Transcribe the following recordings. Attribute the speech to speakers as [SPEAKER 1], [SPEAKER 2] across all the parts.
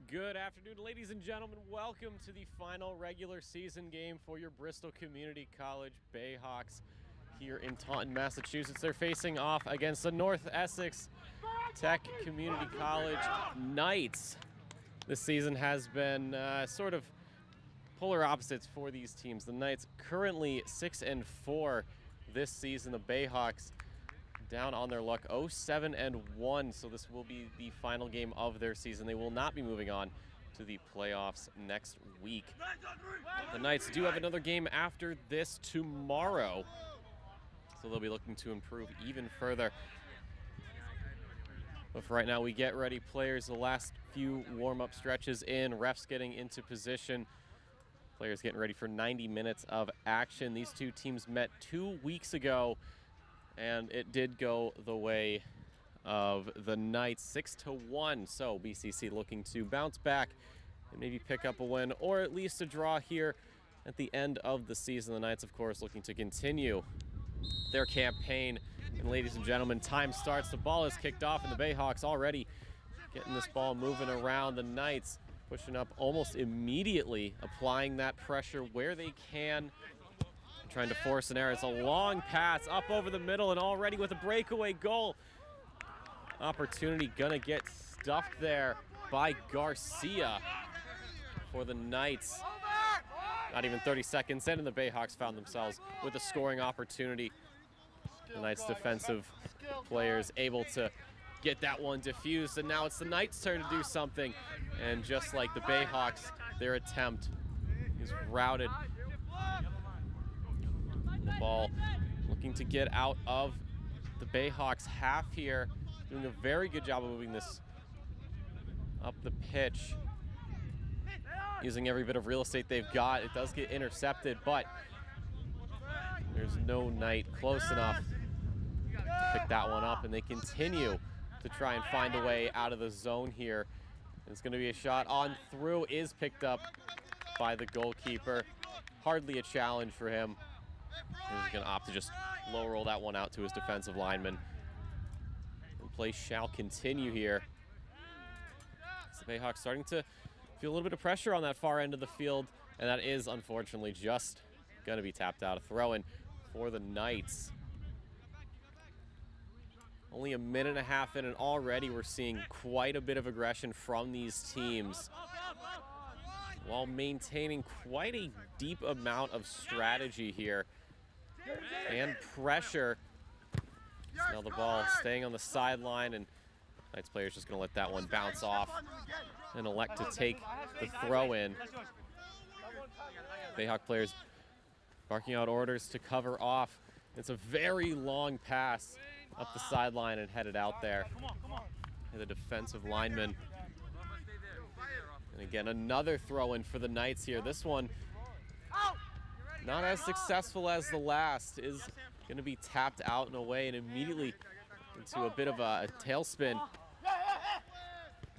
[SPEAKER 1] Good afternoon, ladies and gentlemen. Welcome to the final regular season game for your Bristol Community College Bayhawks here in Taunton, Massachusetts. They're facing off against the North Essex Tech Community College Knights. This season has been sort of polar opposites for these teams. The Knights currently 6-4 this season. The Bayhawks down on their luck, 0-7-1, so this will be the final game of their season. They will not be moving on to the playoffs next week. The Knights do have another game after this tomorrow, so they'll be looking to improve even further. But for right now, we get ready. Players, the last few warm-up stretches in, refs getting into position. Players getting ready for 90 minutes of action. These two teams met 2 weeks ago, and it did go the way of the Knights, 6-1. So BCC looking to bounce back and maybe pick up a win, or at least a draw here at the end of the season. The Knights, of course, looking to continue their campaign. And ladies and gentlemen, time starts. The ball is kicked off, and the Bayhawks already getting this ball moving around. The Knights pushing up almost immediately, applying that pressure where they can, trying to force an error. It's a long pass up over the middle, and already with a breakaway goal opportunity gonna get stuffed there by Garcia for the Knights. Not even 30 seconds in, and the Bayhawks found themselves with a scoring opportunity. The Knights defensive players able to get that one diffused, and now it's the Knights' turn to do something. And just like the Bayhawks, their attempt is routed. The ball looking to get out of the Bayhawks half here, doing a very good job of moving this up the pitch, using every bit of real estate they've got. It does get intercepted, but there's no Knight close enough to pick that one up, and they continue to try and find a way out of the zone here. And it's going to be a shot on through, is picked up by the goalkeeper. Hardly a challenge for him. He's going to opt to just low roll that one out to his defensive lineman. And play shall continue here. So the Bayhawks starting to feel a little bit of pressure on that far end of the field, and that is unfortunately just going to be tapped out. A throw-in for the Knights. Only a minute and a half in, and already we're seeing quite a bit of aggression from these teams, while maintaining quite a deep amount of strategy here and pressure. Now the ball staying on the sideline, and Knights players just going to let that one bounce off and elect to take the throw in. Bayhawk players barking out orders to cover off. It's a very long pass up the sideline and headed out there. And the defensive lineman. And again, another throw in for the Knights here. This one not as successful as the last, is going to be tapped out and away, and immediately into a bit of a tailspin.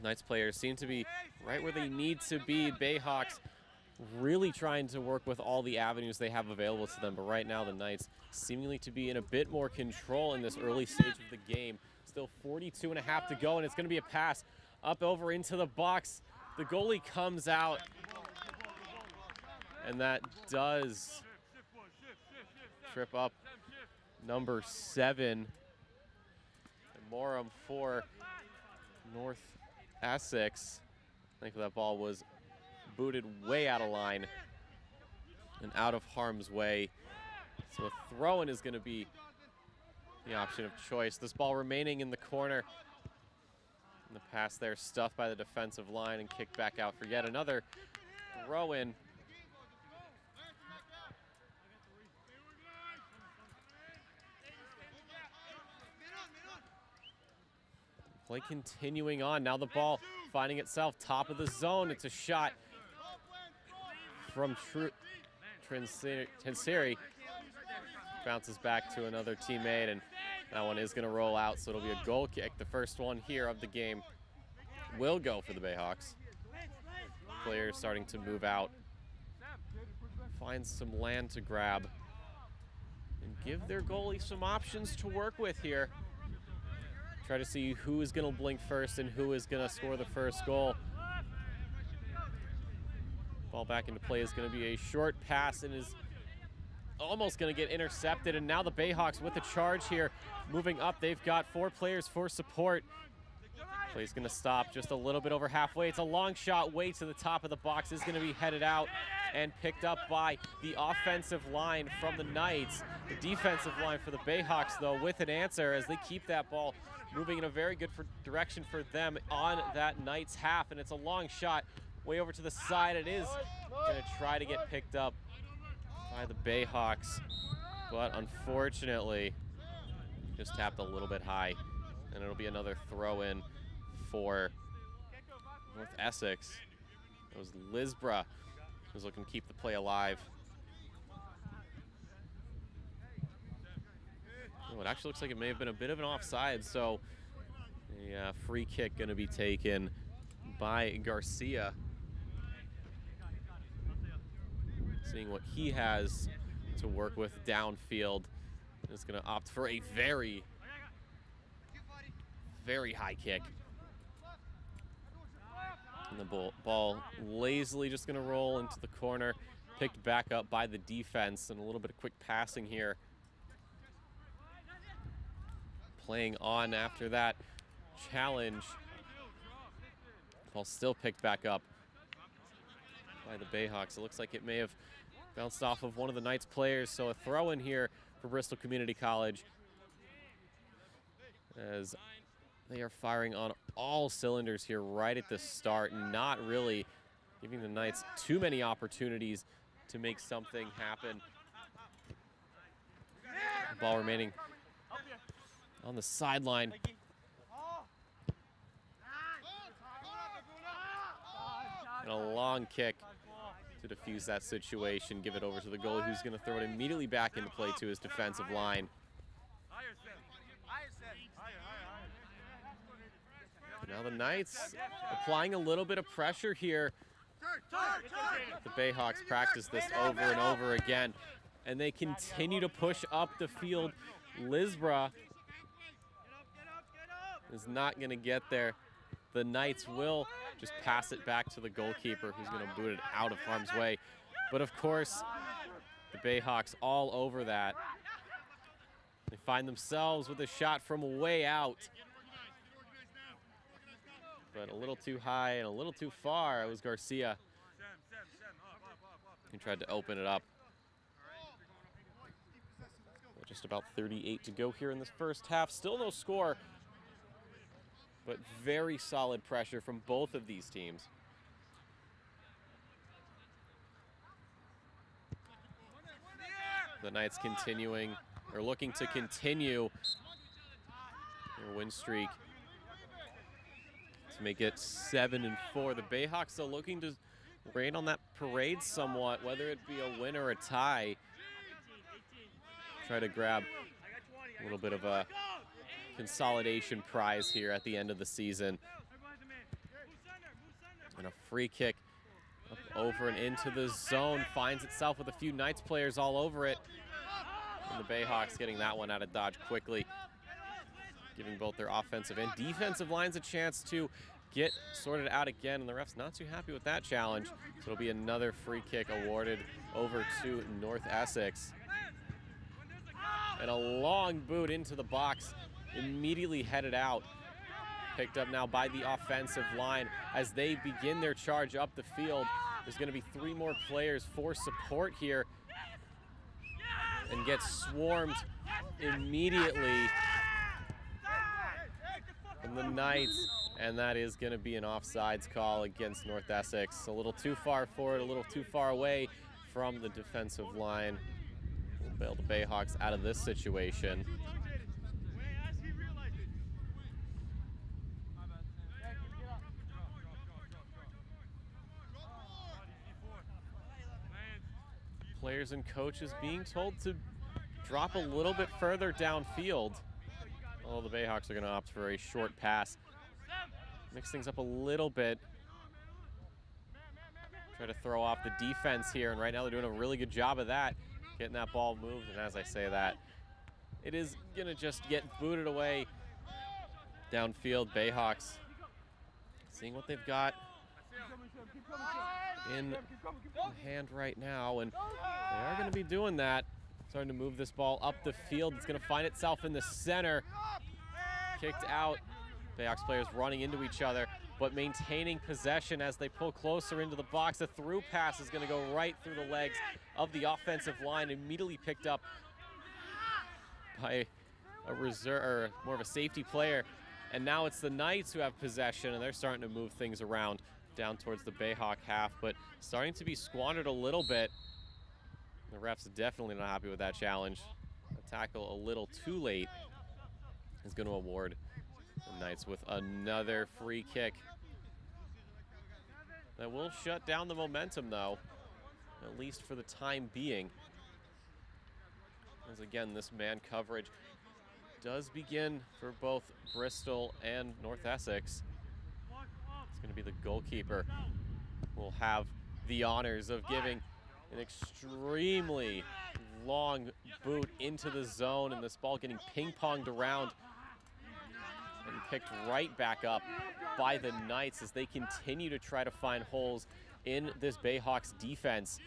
[SPEAKER 1] Knights players seem to be right where they need to be. Bayhawks really trying to work with all the avenues they have available to them, but right now the Knights seemingly to be in a bit more control in this early stage of the game. Still 42 and a half to go, and it's going to be a pass up over into the box. The goalie comes out, and that does trip up number 7. Morum for North Essex. I think that ball was booted way out of line and out of harm's way. So a throw-in is going to be the option of choice. This ball remaining in the corner. And the pass there stuffed by the defensive line and kicked back out for yet another throw-in. Play continuing on. Now the ball finding itself top of the zone. It's a shot from Transeri. Bounces back to another teammate, and that one is going to roll out, so it'll be a goal kick. The first one here of the game will go for the Bayhawks. Players starting to move out. Find some land to grab and give their goalie some options to work with here. Try to see who is going to blink first and who is going to score the first goal. Ball back into play is going to be a short pass and is almost going to get intercepted. And now the Bayhawks with the charge here, moving up. They've got 4 players for support. Play's going to stop just a little bit over halfway. It's a long shot way to the top of the box. Is going to be headed out and picked up by the offensive line from the Knights. The defensive line for the Bayhawks, though, with an answer as they keep that ball moving in a very good direction for them on that Knights half. And it's a long shot way over to the side. It is going to try to get picked up by the Bayhawks, but unfortunately just tapped a little bit high, and it'll be another throw in for North Essex. It was Lisbra who's looking to keep the play alive. Oh, it actually looks like it may have been a bit of an offside, so a free kick going to be taken by Garcia. Seeing what he has to work with downfield. Is going to opt for a very, very high kick. And the ball lazily just going to roll into the corner, picked back up by the defense, and a little bit of quick passing here. Playing on after that challenge. Ball still picked back up by the Bayhawks. It looks like it may have bounced off of one of the Knights players, so a throw in here for Bristol Community College as they are firing on all cylinders here right at the start, not really giving the Knights too many opportunities to make something happen. Ball remaining on the sideline. And a long kick to defuse that situation, give it over to the goalie, who's going to throw it immediately back into play to his defensive line. Now the Knights applying a little bit of pressure here. The Bayhawks practice this over and over again, and they continue to push up the field. Lisbra is not going to get there. The Knights will just pass it back to the goalkeeper, who's going to boot it out of harm's way. But of course, the Bayhawks all over that. They find themselves with a shot from way out. But a little too high and a little too far. It was Garcia who tried to open it up. Just about 38 to go here in this first half. Still no score, but very solid pressure from both of these teams. The Knights continuing, or looking to continue their win streak to make it 7-4. The Bayhawks are looking to rain on that parade somewhat, whether it be a win or a tie. Try to grab a little bit of a consolidation prize here at the end of the season. And a free kick up over and into the zone finds itself with a few Knights players all over it. And the Bayhawks getting that one out of dodge quickly, giving both their offensive and defensive lines a chance to get sorted out again. And the ref's not too happy with that challenge. So it'll be another free kick awarded over to North Essex. And a long boot into the box, immediately headed out. Picked up now by the offensive line as they begin their charge up the field. There's going to be 3 more players for support here, and get swarmed immediately from the Knights. And that is going to be an offsides call against North Essex. A little too far forward, a little too far away from the defensive line. We'll bail the Bayhawks out of this situation. Players and coaches being told to drop a little bit further downfield. Oh, the Bayhawks are going to opt for a short pass. Mix things up a little bit. Try to throw off the defense here, and right now they're doing a really good job of that, getting that ball moved. And as I say that, it is going to just get booted away downfield. Bayhawks seeing what they've got. in hand right now, and they are going to be doing that. Starting to move this ball up the field. It's going to find itself in the center. Kicked out. Bayhawks players running into each other, but maintaining possession as they pull closer into the box. The through pass is going to go right through the legs of the offensive line, immediately picked up by a reserve, or more of a safety player. And now it's the Knights who have possession, and they're starting to move things around down towards the Bayhawk half, but starting to be squandered a little bit. The refs are definitely not happy with that challenge. A tackle a little too late is going to award the Knights with another free kick. That will shut down the momentum, though, at least for the time being. As again, this man coverage does begin for both Bristol and North Essex. It's going to be the goalkeeper who will have the honors of giving an extremely long boot into the zone, and this ball getting ping-ponged around and picked right back up by the Knights as they continue to try to find holes in this Bayhawks defense.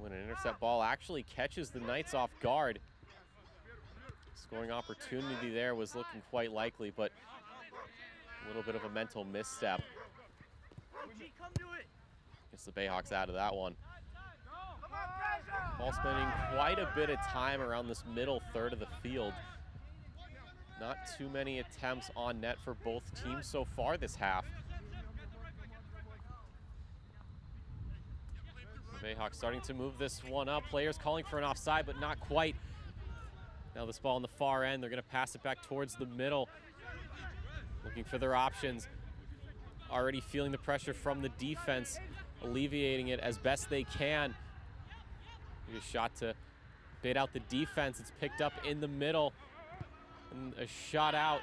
[SPEAKER 1] When an intercept ball actually catches the Knights off guard. Scoring opportunity there was looking quite likely, but a little bit of a mental misstep. Gets the Bayhawks out of that one. Ball spending quite a bit of time around this middle third of the field. Not too many attempts on net for both teams so far this half. The Bayhawks starting to move this one up. Players calling for an offside, but not quite. Now this ball on the far end, they're going to pass it back towards the middle. Looking for their options. Already feeling the pressure from the defense, alleviating it as best they can. A shot to bait out the defense. It's picked up in the middle. And a shot out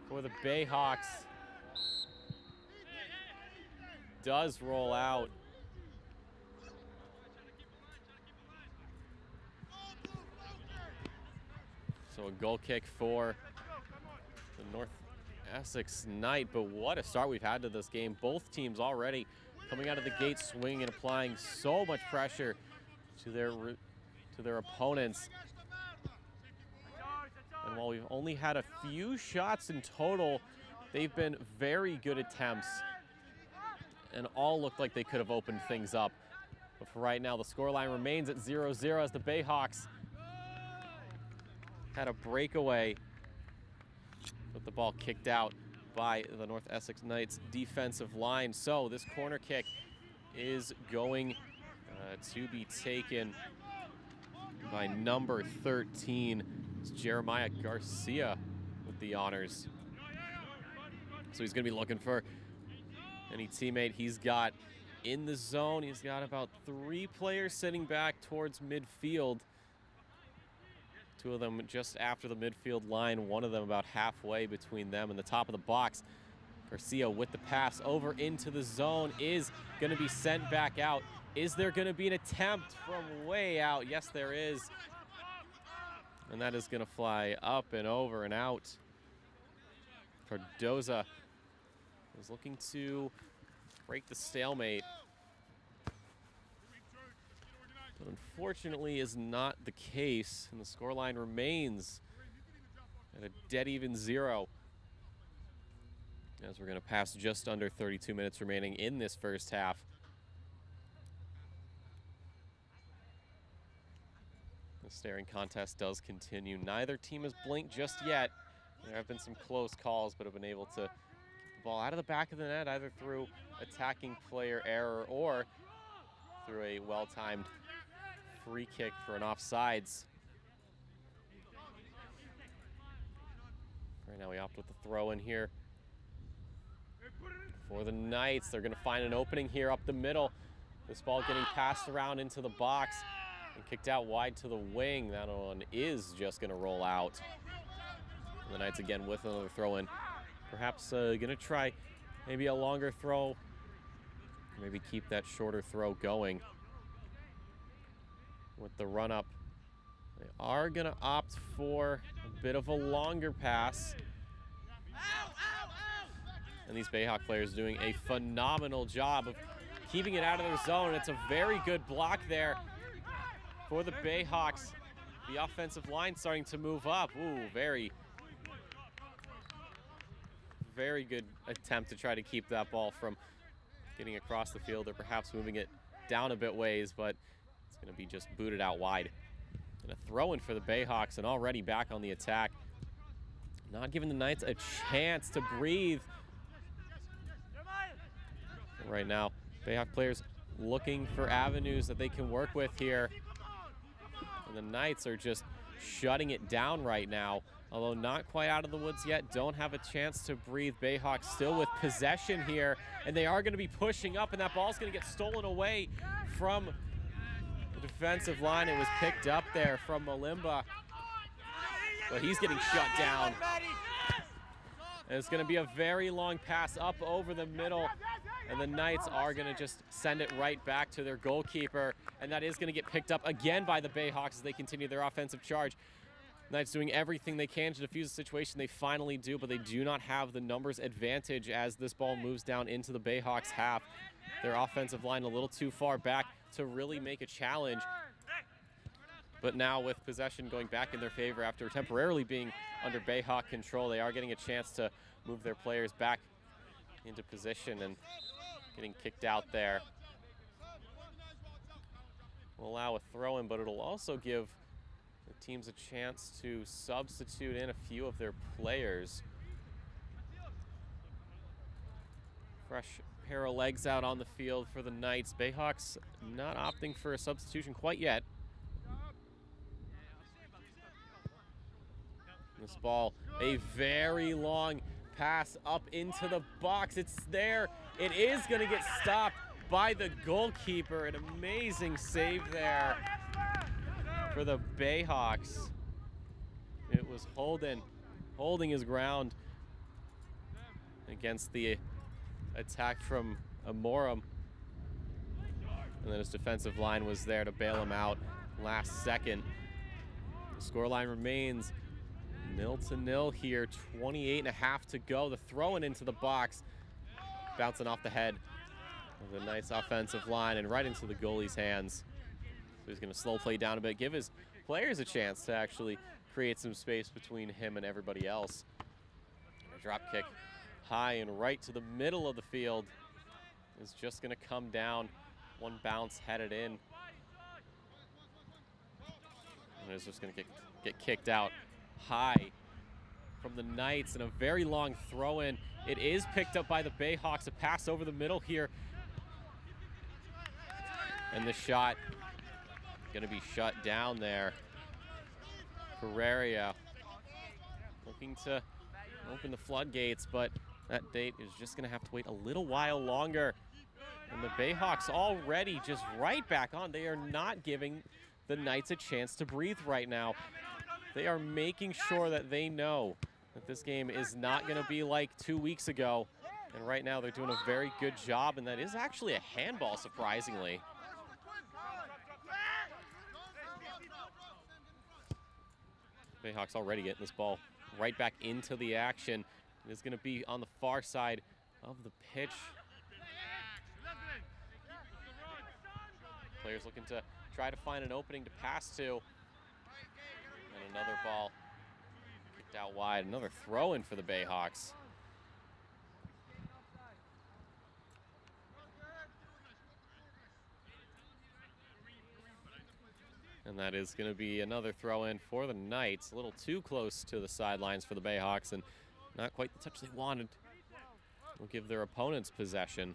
[SPEAKER 1] for the Bayhawks. Does roll out. So a goal kick for the North Essex Knight, but what a start we've had to this game. Both teams already coming out of the gate swinging and applying so much pressure to their opponents. And while we've only had a few shots in total, they've been very good attempts and all looked like they could have opened things up. But for right now, the scoreline remains at 0-0 as the Bayhawks had a breakaway with the ball kicked out by the North Essex Knights defensive line. So this corner kick is going to be taken by number 13. It's Jeremiah Garcia with the honors. So he's going to be looking for any teammate he's got in the zone. He's got about 3 players sitting back towards midfield. 2 of them just after the midfield line, 1 of them about halfway between them and the top of the box. Garcia with the pass over into the zone is going to be sent back out. Is there going to be an attempt from way out? Yes, there is. And that is going to fly up and over and out. Cardoza is looking to break the stalemate. But unfortunately is not the case, and the scoreline remains at a dead even 0. As we're going to pass just under 32 minutes remaining in this first half. The staring contest does continue. Neither team has blinked just yet. There have been some close calls, but have been able to get the ball out of the back of the net, either through attacking player error or through a well-timed free kick for an offsides. Right now we opt with the throw in here for the Knights. They're going to find an opening here up the middle. This ball getting passed around into the box and kicked out wide to the wing. That one is just going to roll out. And the Knights again with another throw in. Perhaps going to try maybe a longer throw. Maybe keep that shorter throw going. With the run up, they are going to opt for a bit of a longer pass. And these Bayhawk players doing a phenomenal job of keeping it out of their zone. It's a very good block there for the Bayhawks. The offensive line starting to move up. Ooh, very good attempt to try to keep that ball from getting across the field or perhaps moving it down a bit ways, but it's going to be just booted out wide. And a throw in for the Bayhawks, and already back on the attack. Not giving the Knights a chance to breathe. And right now, Bayhawk players looking for avenues that they can work with here. And the Knights are just shutting it down right now. Although not quite out of the woods yet, don't have a chance to breathe. Bayhawks still with possession here, and they are going to be pushing up, and that ball's going to get stolen away from the defensive line. It was picked up there from Malimba, but he's getting shut down. And it's going to be a very long pass up over the middle, and the Knights are going to just send it right back to their goalkeeper, and that is going to get picked up again by the Bayhawks as they continue their offensive charge. Knights doing everything they can to defuse the situation. They finally do, but they do not have the numbers advantage as this ball moves down into the Bayhawks half. Their offensive line a little too far back to really make a challenge. But now with possession going back in their favor after temporarily being under Bayhawk control, they are getting a chance to move their players back into position and getting kicked out there. Will allow a throw in, but it'll also give the teams a chance to substitute in a few of their players. Fresh pair of legs out on the field for the Knights. Bayhawks not opting for a substitution quite yet. This ball, a very long pass up into the box. It's there. It is going to get stopped by the goalkeeper. An amazing save there for the Bayhawks. It was Holden holding his ground against the attack from Amorum. And then his defensive line was there to bail him out last second. The scoreline remains 0-0 here, 28.5 to go. The throw-in into the box, bouncing off the head of the nice offensive line and right into the goalie's hands. So he's going to slow play down a bit, give his players a chance to actually create some space between him and everybody else. And a drop kick high and right to the middle of the field is just going to come down. One bounce headed in. And it's just going to get kicked out high from the Knights, and a very long throw in. It is picked up by the Bayhawks. A pass over the middle here. And the shot going to be shut down there. Carreria looking to open the floodgates, but that date is just going to have to wait a little while longer. And the Bayhawks already just right back on. They are not giving the Knights a chance to breathe right now. They are making sure that they know that this game is not going to be like 2 weeks ago. And right now they're doing a very good job, and that is actually a handball, surprisingly. Bayhawks already getting this ball right back into the action. It is going to be on the far side of the pitch. Players looking to try to find an opening to pass to. And another ball kicked out wide. Another throw in for the Bayhawks. And that is going to be another throw in for the Knights. A little too close to the sidelines for the Bayhawks and not quite the touch they wanted. Will give their opponents possession.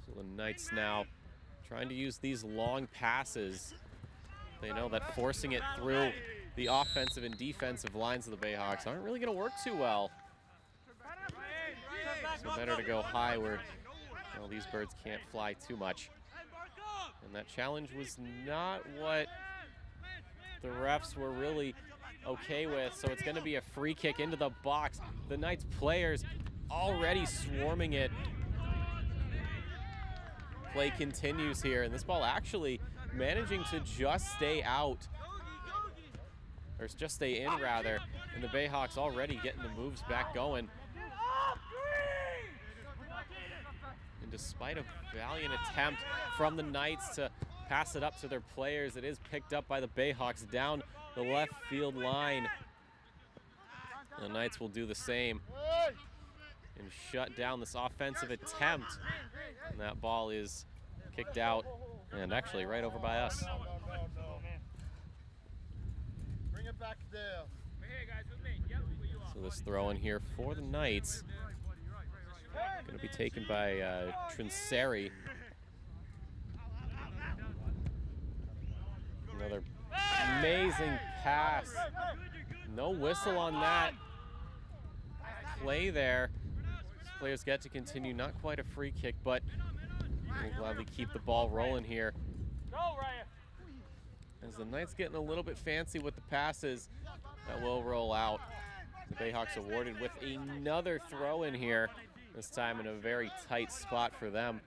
[SPEAKER 1] So the Knights now trying to use these long passes. They know that forcing it through the offensive and defensive lines of the Bayhawks aren't really going to work too well. So better to go high where, well, these birds can't fly too much. And that challenge was not what the refs were really okay with, so it's going to be a free kick into the box. The Knights players already swarming it. Play continues here, and this ball actually managing to just stay out or just stay in rather, and the Bayhawks already getting the moves back going. And despite a valiant attempt from the Knights to pass it up to their players, it is picked up by the Bayhawks down the left field line. The Knights will do the same and shut down this offensive attempt. And that ball is kicked out and actually right over by us.
[SPEAKER 2] Bring it back there.
[SPEAKER 1] So this throw in here for the Knights going to be taken by Trinseri. Another amazing pass. No whistle on that play there. These players get to continue, not quite a free kick, but we'll gladly keep the ball rolling here. As the Knights getting a little bit fancy with the passes, that will roll out. The Bayhawks awarded with another throw in here, this time in a very tight spot for them.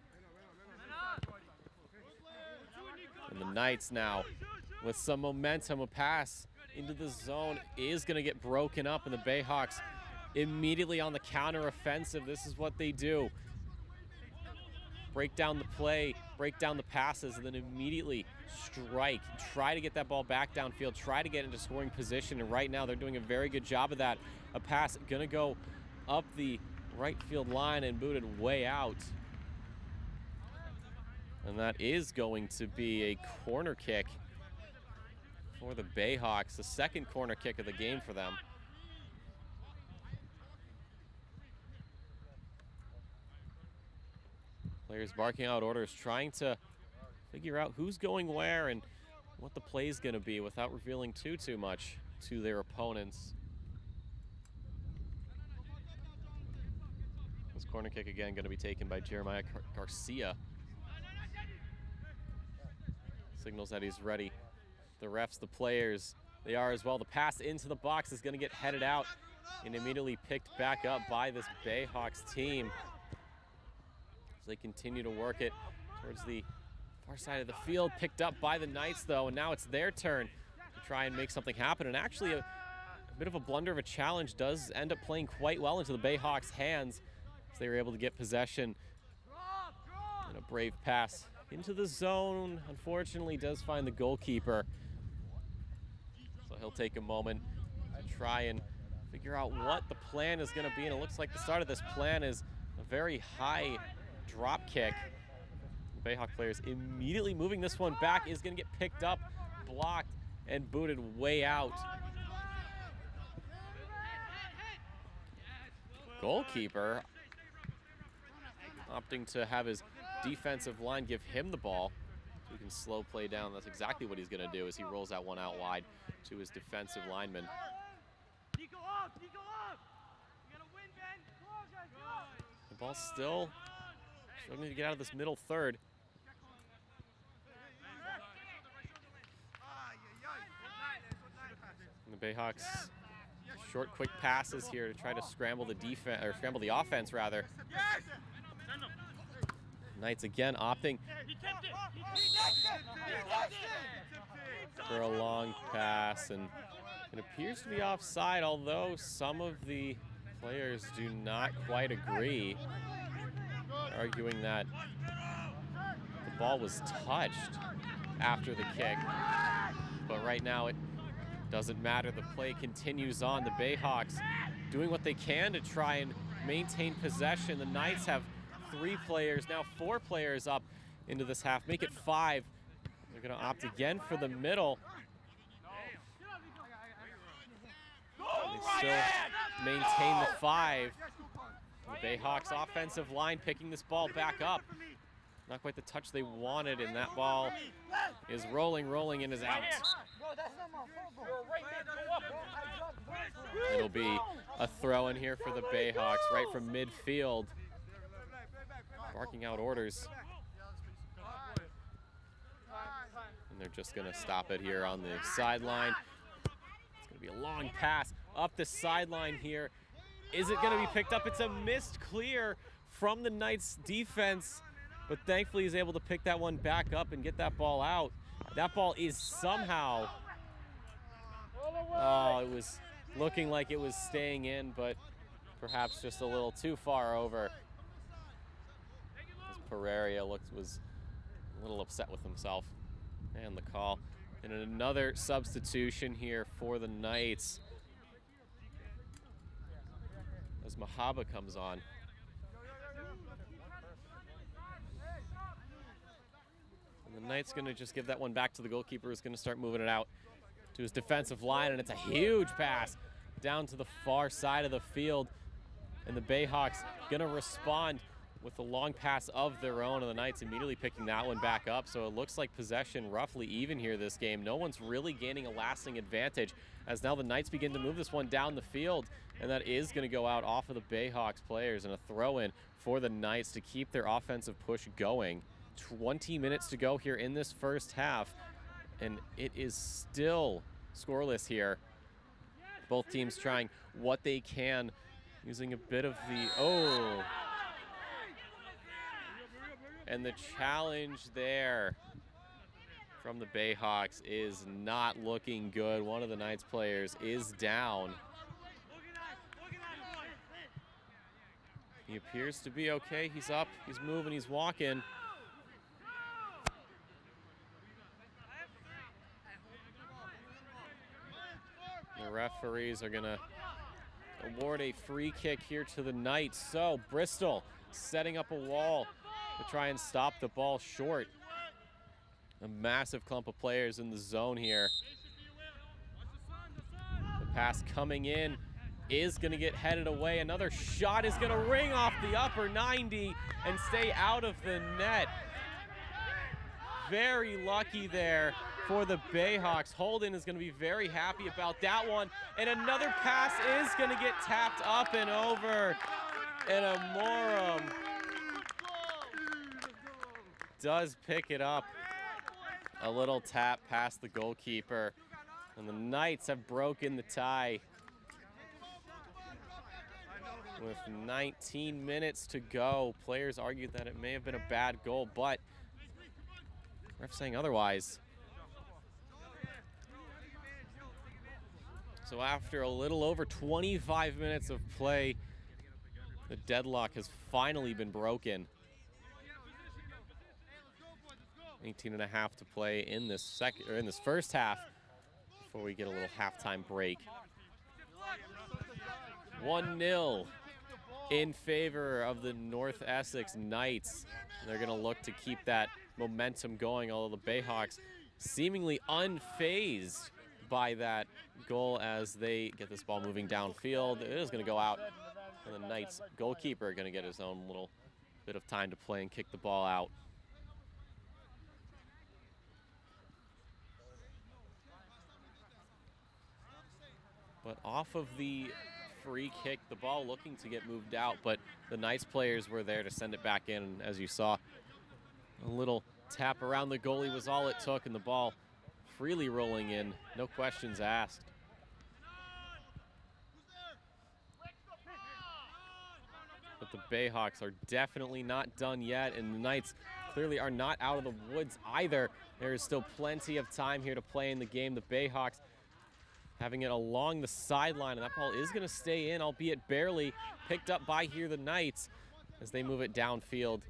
[SPEAKER 1] And the Knights now with some momentum, a pass into the zone is going to get broken up, and the Bayhawks immediately on the counter offensive. This is what they do. Break down the play, break down the passes, and then immediately strike. Try to get that ball back downfield, try to get into scoring position, and right now they're doing a very good job of that. A pass gonna go up the right field line and booted way out. And that is going to be a corner kick for the Bayhawks, the second corner kick of the game for them. Players barking out orders, trying to figure out who's going where and what the play is going to be without revealing too much to their opponents. This corner kick again going to be taken by Jeremiah Garcia. Signals that he's ready. The refs, the players, they are as well. The pass into the box is going to get headed out and immediately picked back up by this Bayhawks team. As they continue to work it towards the far side of the field. Picked up by the Knights, though, and now it's their turn to try and make something happen. And actually, a bit of a blunder of a challenge does end up playing quite well into the Bayhawks' hands as they were able to get possession. And a brave pass into the zone, unfortunately, does find the goalkeeper. So he'll take a moment to try and figure out what the plan is going to be. And it looks like the start of this plan is a very high drop kick. The Bayhawk players immediately moving this one back, is going to get picked up, blocked, and booted way out. Goalkeeper opting to have his defensive line give him the ball so he can slow play down. That's exactly what he's going to do as he rolls that one out wide to his defensive lineman. The ball's still struggling to get out of this middle third. And the Bayhawks short, quick passes here to try to scramble the defense, or scramble the offense rather. Knights again opting for a long pass, and it appears to be offside, although some of the players do not quite agree, arguing that the ball was touched after the kick. But right now it doesn't matter. The play continues on. The Bayhawks doing what they can to try and maintain possession. The Knights have 3 players, now 4 players up into this half, make it 5. They're going to opt again for the middle. They still maintain the 5. The Bayhawks offensive line picking this ball back up. Not quite the touch they wanted, and that ball is rolling and is out. It'll be a throw in here for the Bayhawks right from midfield. Barking out orders. And they're just going to stop it here on the sideline. It's going to be a long pass up the sideline here. Is it going to be picked up? It's a missed clear from the Knights defense, but thankfully he's able to pick that one back up and get that ball out. That ball is somehow Oh, it was looking like it was staying in, but perhaps just a little too far over. As Pereira was a little upset with himself and the call. And another substitution here for the Knights as Mahaba comes on. And the Knights gonna just give that one back to the goalkeeper, who's gonna start moving it out to his defensive line, and it's a huge pass down to the far side of the field. And the Bayhawks gonna respond with a long pass of their own, and the Knights immediately picking that one back up. So it looks like possession roughly even here this game. No one's really gaining a lasting advantage, as now the Knights begin to move this one down the field, and that is gonna go out off of the Bayhawks players, and a throw in for the Knights to keep their offensive push going. 20 minutes to go here in this first half, and it is still scoreless here. Both teams trying what they can, using a bit of the, and the challenge there from the Bayhawks is not looking good. One of the Knights players is down. He appears to be okay. He's up, he's moving, he's walking. The referees are gonna award a free kick here to the Knights. So Bristol setting up a wall to try and stop the ball short. A massive clump of players in the zone here. The pass coming in is gonna get headed away. Another shot is gonna ring off the upper 90 and stay out of the net. Very lucky there for the Bayhawks. Holden is going to be very happy about that one. And another pass is going to get tapped up and over. And Amorum does pick it up. A little tap past the goalkeeper. And the Knights have broken the tie. With 19 minutes to go, players argued that it may have been a bad goal, but ref saying otherwise. So after a little over 25 minutes of play, the deadlock has finally been broken. 18 and a half to play in this first half before we get a little halftime break. 1-0 in favor of the North Essex Knights. They're going to look to keep that momentum going, although the Bayhawks seemingly unfazed by that goal as they get this ball moving downfield. It is going to go out, and the Knights goalkeeper going to get his own little bit of time to play and kick the ball out. But off of the free kick, the ball looking to get moved out, but the Knights players were there to send it back in, and as you saw, a little tap around the goalie was all it took, and the ball freely rolling in, no questions asked. But the Bayhawks are definitely not done yet, and the Knights clearly are not out of the woods either. There is still plenty of time here to play in the game. The Bayhawks having it along the sideline, and that ball is going to stay in, albeit barely, picked up by here the Knights as they move it downfield.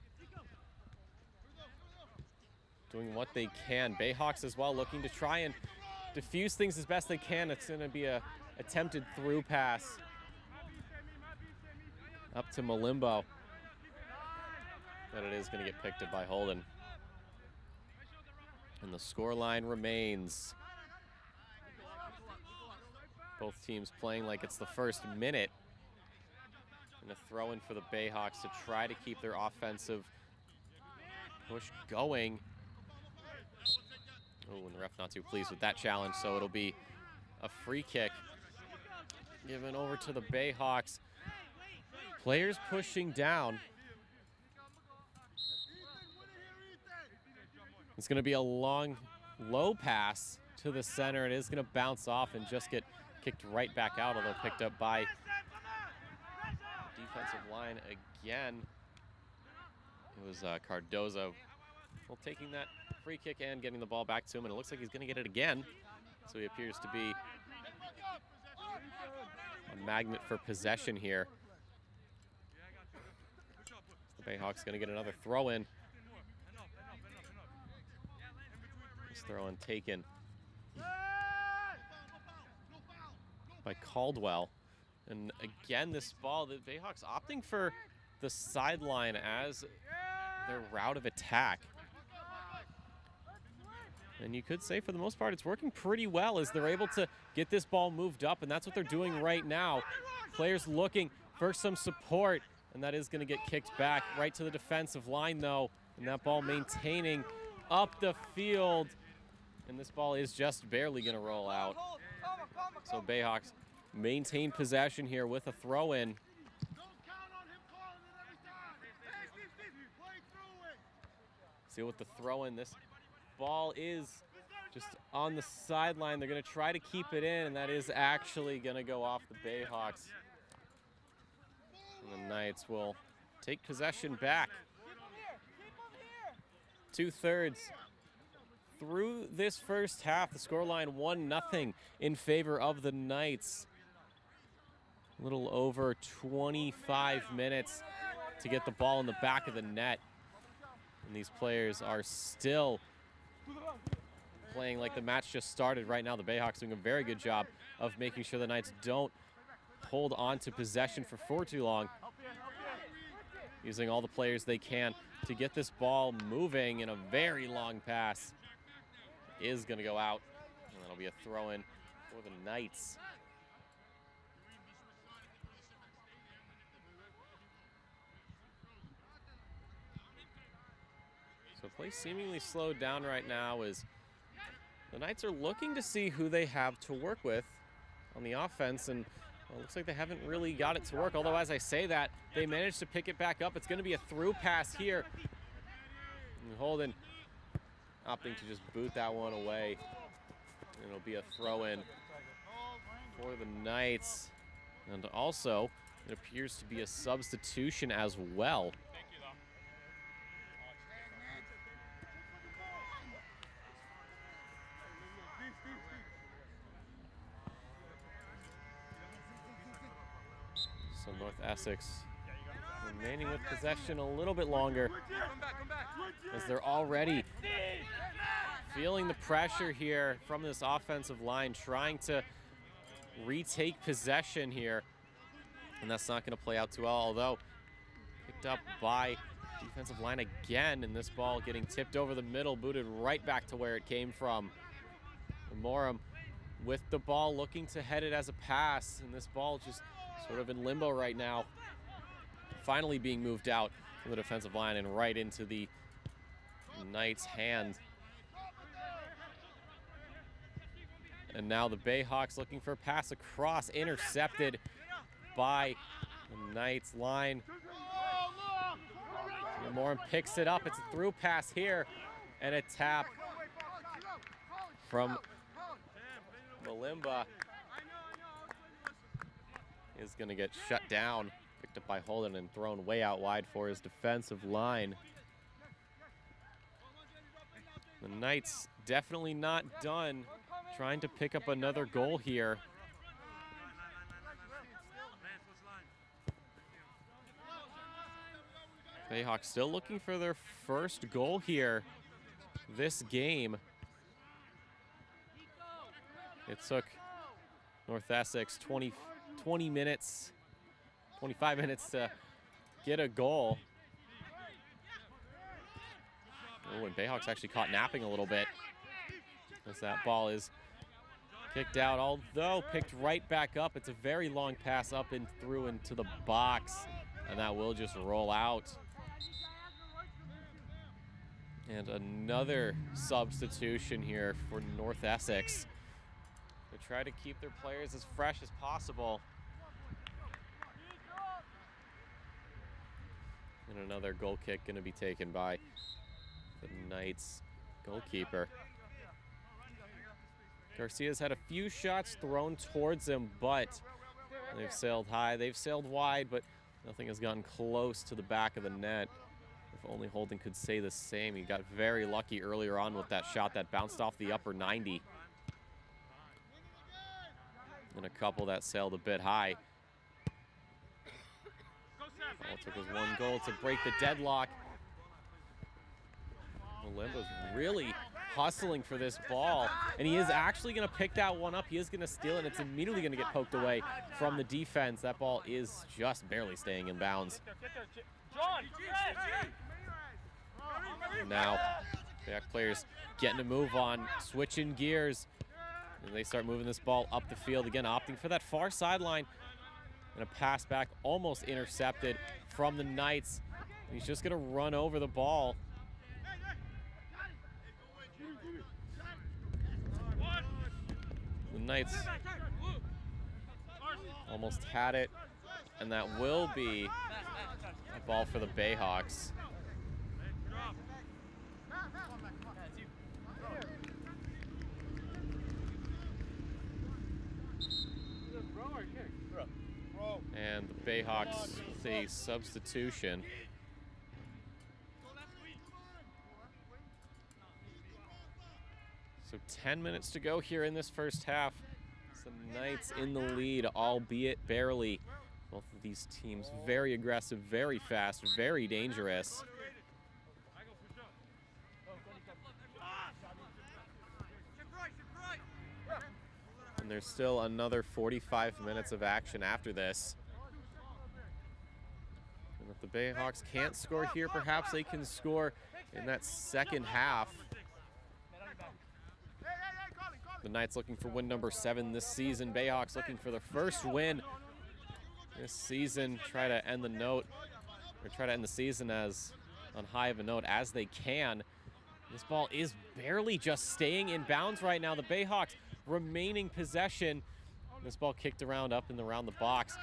[SPEAKER 1] Doing what they can. Bayhawks as well looking to try and diffuse things as best they can. It's going to be a attempted through pass up to Malimbo, but it is going to get picked up by Holden. And the scoreline remains. Both teams playing like it's the first minute. And a throw in for the Bayhawks to try to keep their offensive push going. Oh, and the ref not too pleased with that challenge, so it'll be a free kick given over to the Bayhawks. Players pushing down. It's going to be a long, low pass to the center. It is going to bounce off and just get kicked right back out, although picked up by defensive line again. It was Cardozo. Well, taking that free kick and getting the ball back to him, and it looks like he's going to get it again. So he appears to be magnet for possession here. The Bayhawks going to get another throw in. This throw in taken by Caldwell. And again, this ball, the Bayhawks opting for the sideline as their route of attack. And you could say for the most part it's working pretty well as they're able to get this ball moved up, and that's what they're doing right now. Players looking for some support, and that is going to get kicked back right to the defensive line though, and that ball maintaining up the field, and this ball is just barely going to roll out. So Bayhawks maintain possession here with a throw-in. See what the throw-in, this ball is just on the sideline. They're going to try to keep it in, and that is actually going to go off the Bayhawks. And the Knights will take possession back. 2/3 through this first half. The scoreline 1-0 in favor of the Knights. A little over 25 minutes to get the ball in the back of the net. And these players are still playing like the match just started right now. The Bayhawks doing a very good job of making sure the Knights don't hold on to possession for too long. Using all the players they can to get this ball moving, and a very long pass is going to go out. And that'll be a throw-in for the Knights. So play seemingly slowed down right now as the Knights are looking to see who they have to work with on the offense, and well, it looks like they haven't really got it to work. Although as I say that, they managed to pick it back up. It's going to be a through pass here. And Holden opting to just boot that one away. And it'll be a throw-in for the Knights. And also, it appears to be a substitution as well. So North Essex remaining with possession a little bit longer as they're already feeling the pressure here from this offensive line, trying to retake possession here. And that's not going to play out too well, although picked up by defensive line again, and this ball getting tipped over the middle, booted right back to where it came from. Morum with the ball looking to head it as a pass, and this ball just sort of in limbo right now. Finally being moved out from the defensive line and right into the Knights' hand. And now the Bayhawks looking for a pass across, intercepted by the Knights line. Morum picks it up. It's a through pass here, and a tap from Malimba is going to get shut down. Picked up by Holden and thrown way out wide for his defensive line. The Knights definitely not done trying to pick up another goal here. Bayhawks still looking for their first goal here this game. It took North Essex 25 minutes to get a goal. Oh, and Bayhawks actually caught napping a little bit as that ball is kicked out, although picked right back up. It's a very long pass up and through into the box, and that will just roll out. And another substitution here for North Essex to try to keep their players as fresh as possible. And another goal kick going to be taken by the Knights goalkeeper. Garcia's had a few shots thrown towards him, but they've sailed high. They've sailed wide, but nothing has gotten close to the back of the net. If only Holden could say the same. He got very lucky earlier on with that shot that bounced off the upper 90. And a couple that sailed a bit high. All it took was one goal to break the deadlock. Malimba's really hustling for this ball, and he is actually going to pick that one up. He is going to steal it, and it's immediately going to get poked away from the defense. That ball is just barely staying in bounds. Now, Bayhawks players getting a move on, switching gears, and they start moving this ball up the field again, opting for that far sideline, and a pass back almost intercepted from the Knights. He's just going to run over the ball. The Knights almost had it, and that will be a ball for the Bayhawks. And the Bayhawks with a substitution. So 10 minutes to go here in this first half. Some Knights in the lead, albeit barely. Both of these teams very aggressive, very fast, very dangerous. And there's still another 45 minutes of action after this. And if the Bayhawks can't score here, perhaps they can score in that second half. The Knights looking for win number 7 this season. Bayhawks looking for their first win this season. Try to end the season as on high of a note as they can. This ball is barely just staying in bounds right now. The Bayhawks remaining possession. This ball kicked around up and around the box.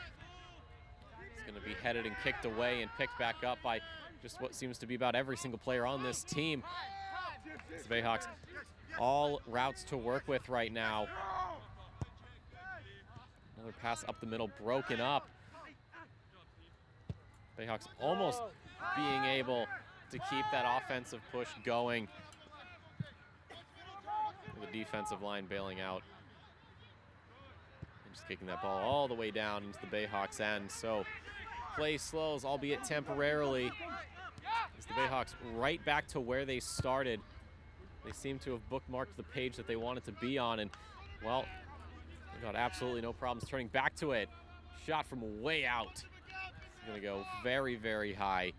[SPEAKER 1] It's going to be headed and kicked away and picked back up by just what seems to be about every single player on this team. It's the Bayhawks all routes to work with right now. Another pass up the middle, broken up. Bayhawks almost being able to keep that offensive push going. The defensive line bailing out. And just kicking that ball all the way down into the Bayhawks end. So play slows, albeit temporarily. As the Bayhawks right back to where they started. They seem to have bookmarked the page that they wanted to be on, and, well, they got absolutely no problems turning back to it. Shot from way out. It's going to go very, very high.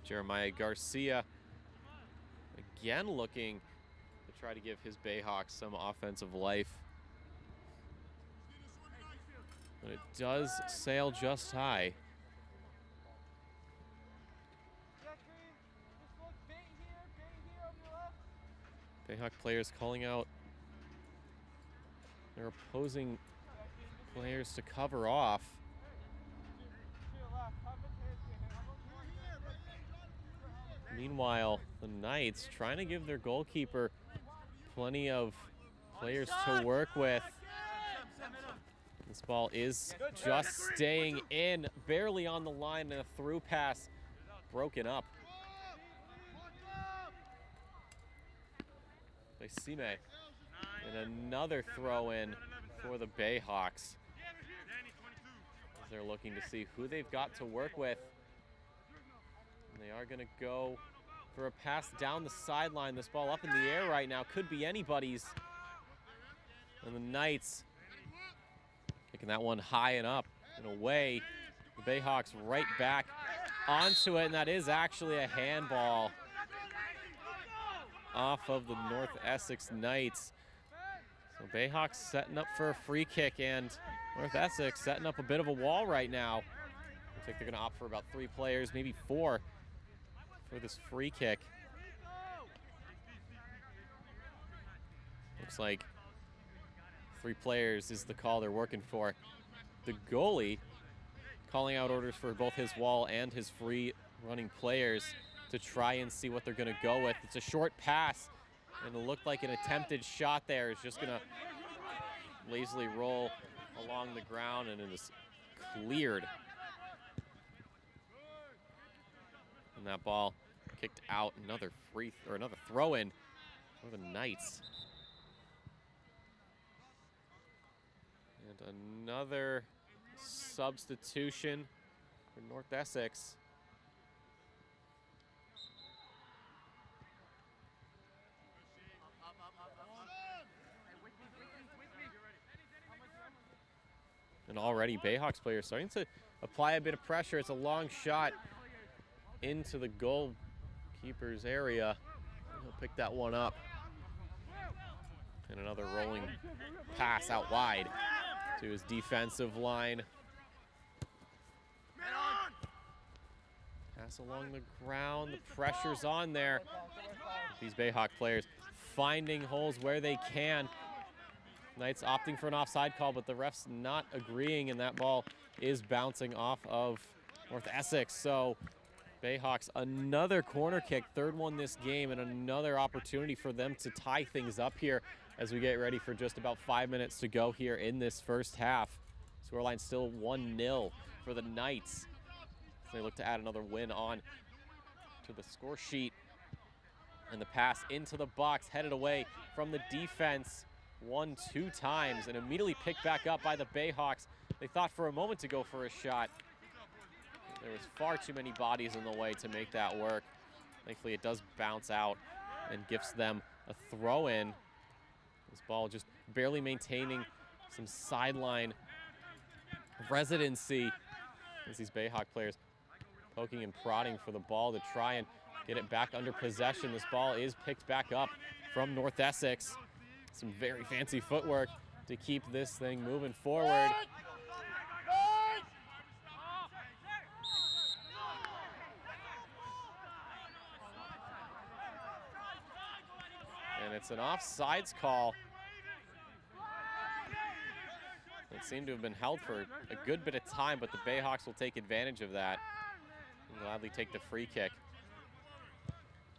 [SPEAKER 1] Jeremiah Garcia again looking to try to give his Bayhawks some offensive life. But it does sail just high. Bayhawk players calling out their opposing players to cover off. Meanwhile, the Knights trying to give their goalkeeper plenty of players to work with. This ball is just staying in, barely on the line, and a through pass broken up by Sime. And another throw in for the Bayhawks. They're looking to see who they've got to work with. And they are going to go for a pass down the sideline. This ball up in the air right now. Could be anybody's. And the Knights kicking that one high and up and away. The Bayhawks right back onto it, and that is actually a handball off of the North Essex Knights. So Bayhawks setting up for a free kick, and North Essex setting up a bit of a wall right now. Looks like they're going to opt for about 3 players, maybe 4, for this free kick. Looks like 3 players is the call they're working for. The goalie calling out orders for both his wall and his free running players to try and see what they're going to go with. It's a short pass, and it looked like an attempted shot there is just going to lazily roll along the ground, and it is cleared. And that ball kicked out. Another throw in for the Knights. And another substitution for North Essex. And already Bayhawks players starting to apply a bit of pressure. It's a long shot into the goalkeeper's area. He'll pick that one up. And another rolling pass out wide to his defensive line. Pass along the ground. The pressure's on there. These Bayhawk players finding holes where they can. Knights opting for an offside call, but the ref's not agreeing, and that ball is bouncing off of North Essex. So Bayhawks, another corner kick, third one this game, and another opportunity for them to tie things up here as we get ready for just about 5 minutes to go here in this first half. Scoreline still 1-0 for the Knights. So they look to add another win on to the score sheet. And the pass into the box, headed away from the defense 1-2 times, and immediately picked back up by the Bayhawks. They thought for a moment to go for a shot. There was far too many bodies in the way to make that work. Thankfully, it does bounce out and gives them a throw-in. This ball just barely maintaining some sideline residency as these Bayhawk players poking and prodding for the ball to try and get it back under possession. This ball is picked back up from North Essex. Some very fancy footwork to keep this thing moving forward. And it's an offsides call. It seemed to have been held for a good bit of time, but the Bayhawks will take advantage of that and gladly take the free kick.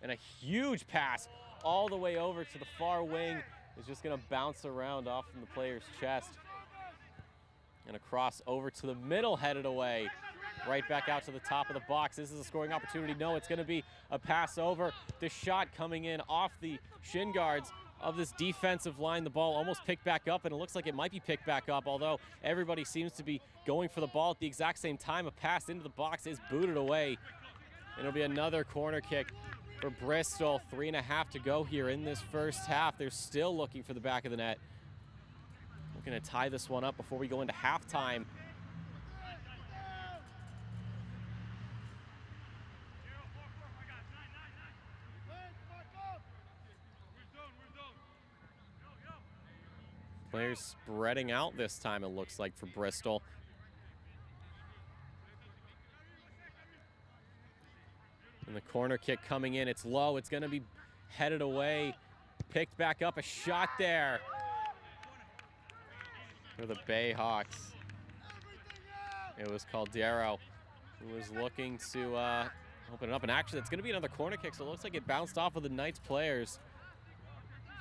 [SPEAKER 1] And a huge pass all the way over to the far wing is just going to bounce around off from the player's chest. And across over to the middle, headed away. Right back out to the top of the box. This is a scoring opportunity. No, it's going to be a pass over. The shot coming in off the shin guards of this defensive line. The ball almost picked back up, and it looks like it might be picked back up, although everybody seems to be going for the ball at the exact same time. A pass into the box is booted away. And it'll be another corner kick for Bristol. 3.5 to go here in this first half. They're still looking for the back of the net. We're going to tie this one up before we go into halftime. Players spreading out this time, it looks like, for Bristol. And the corner kick coming in, it's low, it's gonna be headed away, picked back up, a shot there for the Bayhawks. It was Caldero who was looking to open it up, and actually it's gonna be another corner kick, so it looks like it bounced off of the Knights players.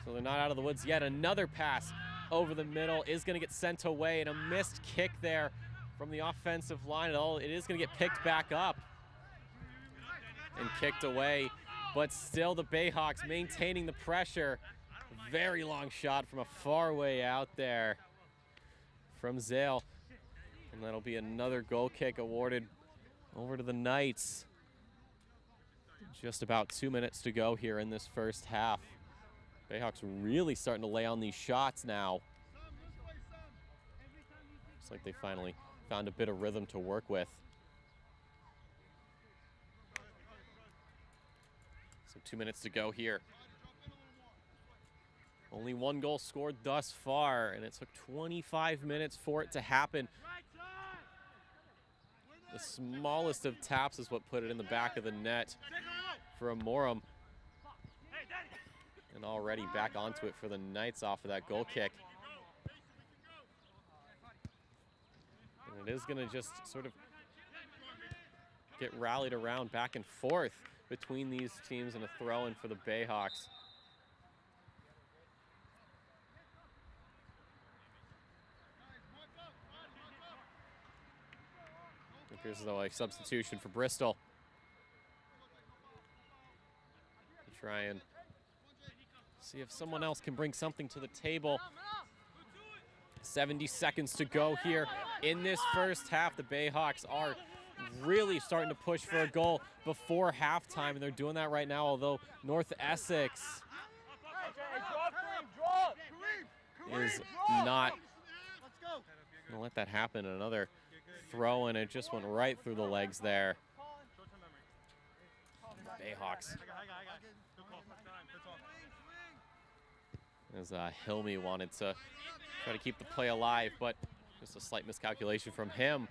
[SPEAKER 1] So they're not out of the woods yet. Another pass over the middle is gonna get sent away, and a missed kick there from the offensive line. It is gonna get picked back up and kicked away, but still the Bayhawks maintaining the pressure. Very long shot from a far way out there from Zale. And that'll be another goal kick awarded over to the Knights. Just about 2 minutes to go here in this first half. Bayhawks really starting to lay on these shots now. Looks like they finally found a bit of rhythm to work with. So 2 minutes to go here. Only one goal scored thus far, and it took 25 minutes for it to happen. The smallest of taps is what put it in the back of the net for Amorum. And already back onto it for the Knights off of that goal kick. And it is going to just sort of get rallied around back and forth between these teams, and a throw-in for the Bayhawks. It appears as though a substitution for Bristol. Try and see if someone else can bring something to the table. 70 seconds to go here in this first half. The Bayhawks are really starting to push for a goal before halftime, and they're doing that right now, although North Essex is not going to let that happen. Another throw, and it just went right through the legs there. Bayhawks. As Hilmy wanted to try to keep the play alive, but just a slight miscalculation from him.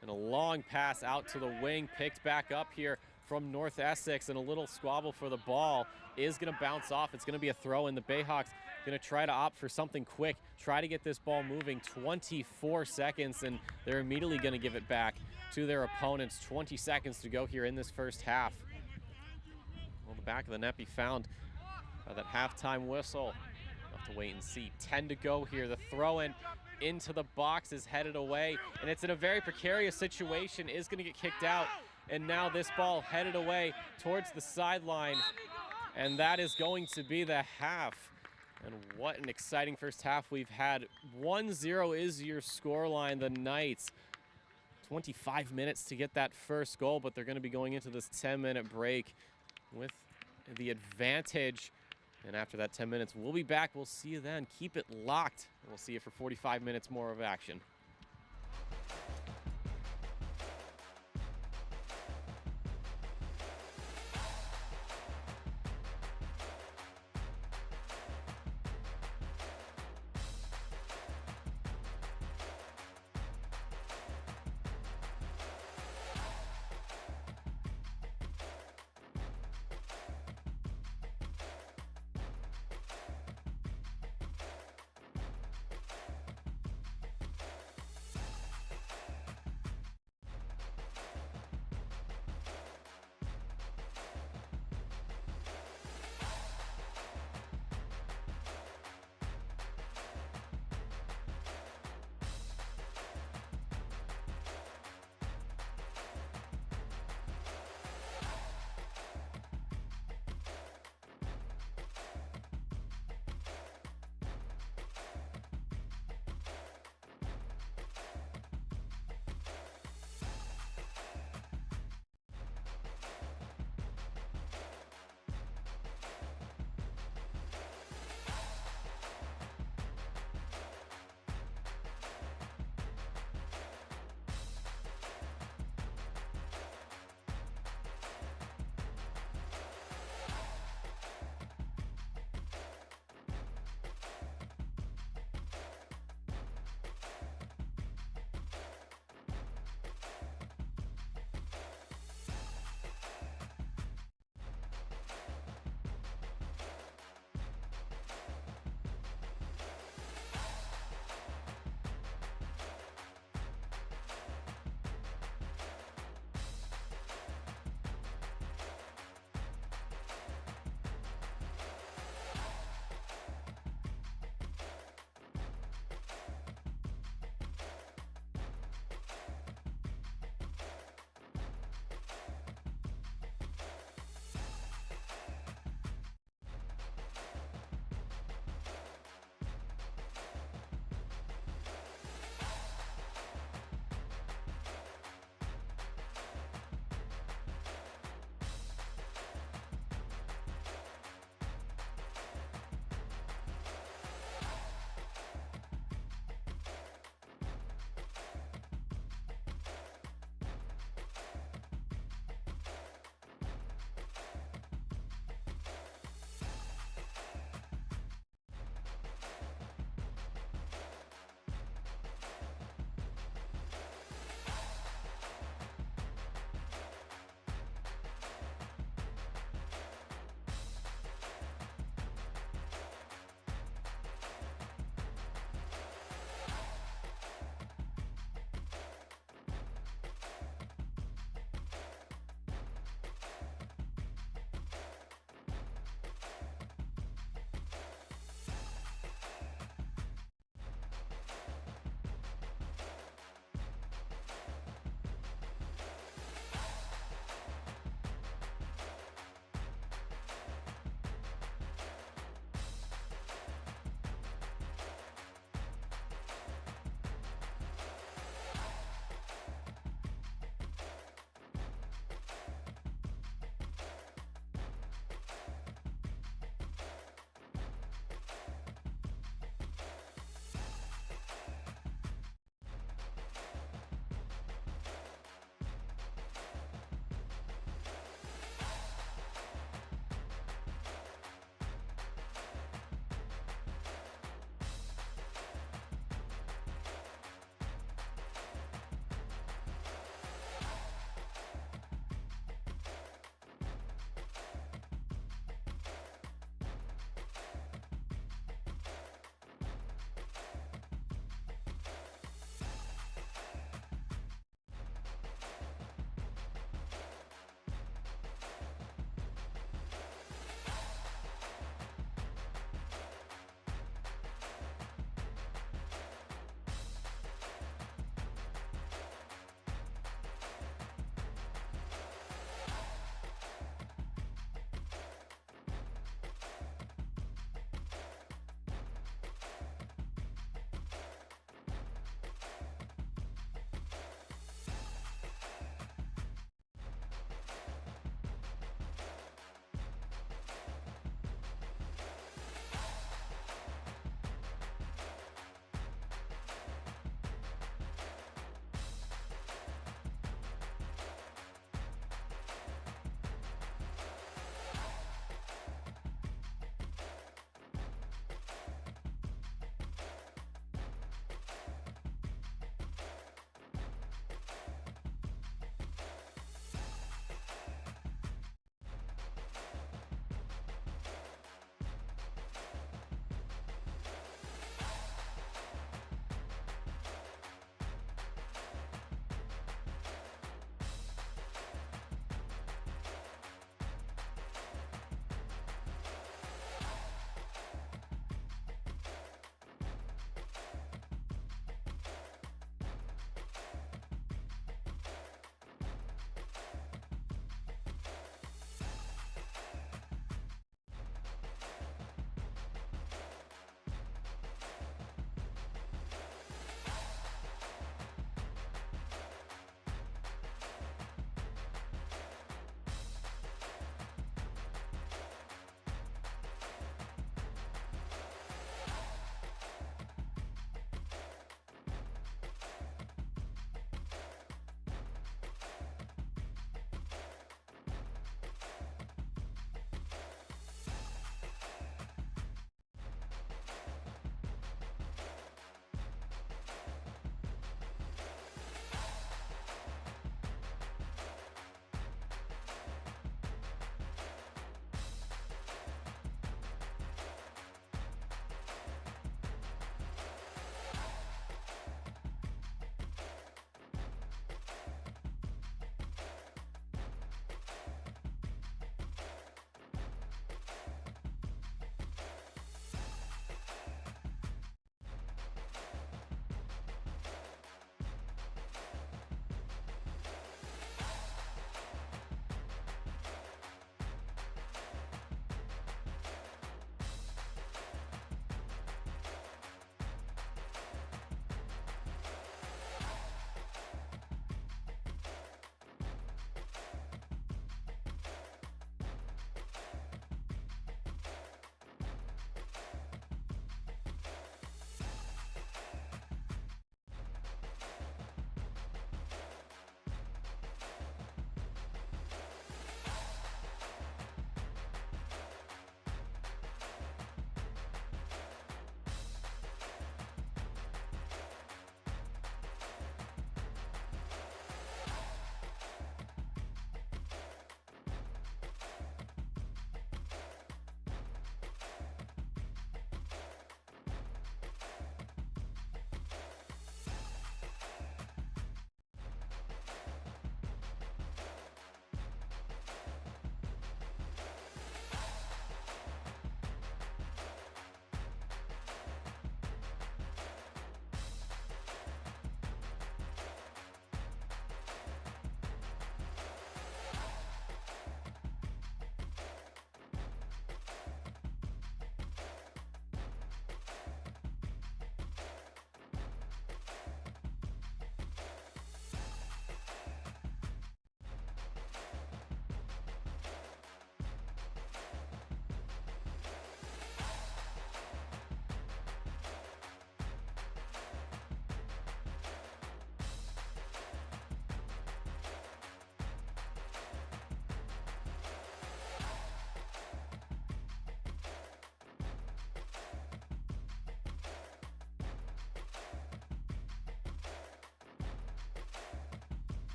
[SPEAKER 1] And a long pass out to the wing, picked back up here from North Essex, and a little squabble for the ball is going to bounce off. It's going to be a throw, and the Bayhawks going to try to opt for something quick, try to get this ball moving. 24 seconds, and they're immediately going to give it back to their opponents. 20 seconds to go here in this first half. Well, the back of the net be found by that halftime whistle. We'll have to wait and see. 10 to go here. The throw-in into the box is headed away, and it's in a very precarious situation, is going to get kicked out, and now this ball headed away towards the sideline, and that is going to be the half. And what an exciting first half we've had. 1-0 is your scoreline. The Knights, 25 minutes to get that first goal, but they're going to be going into this 10-minute break with the advantage. And after that 10 minutes, we'll be back. We'll see you then. Keep it locked. We'll see you for 45 minutes more of action.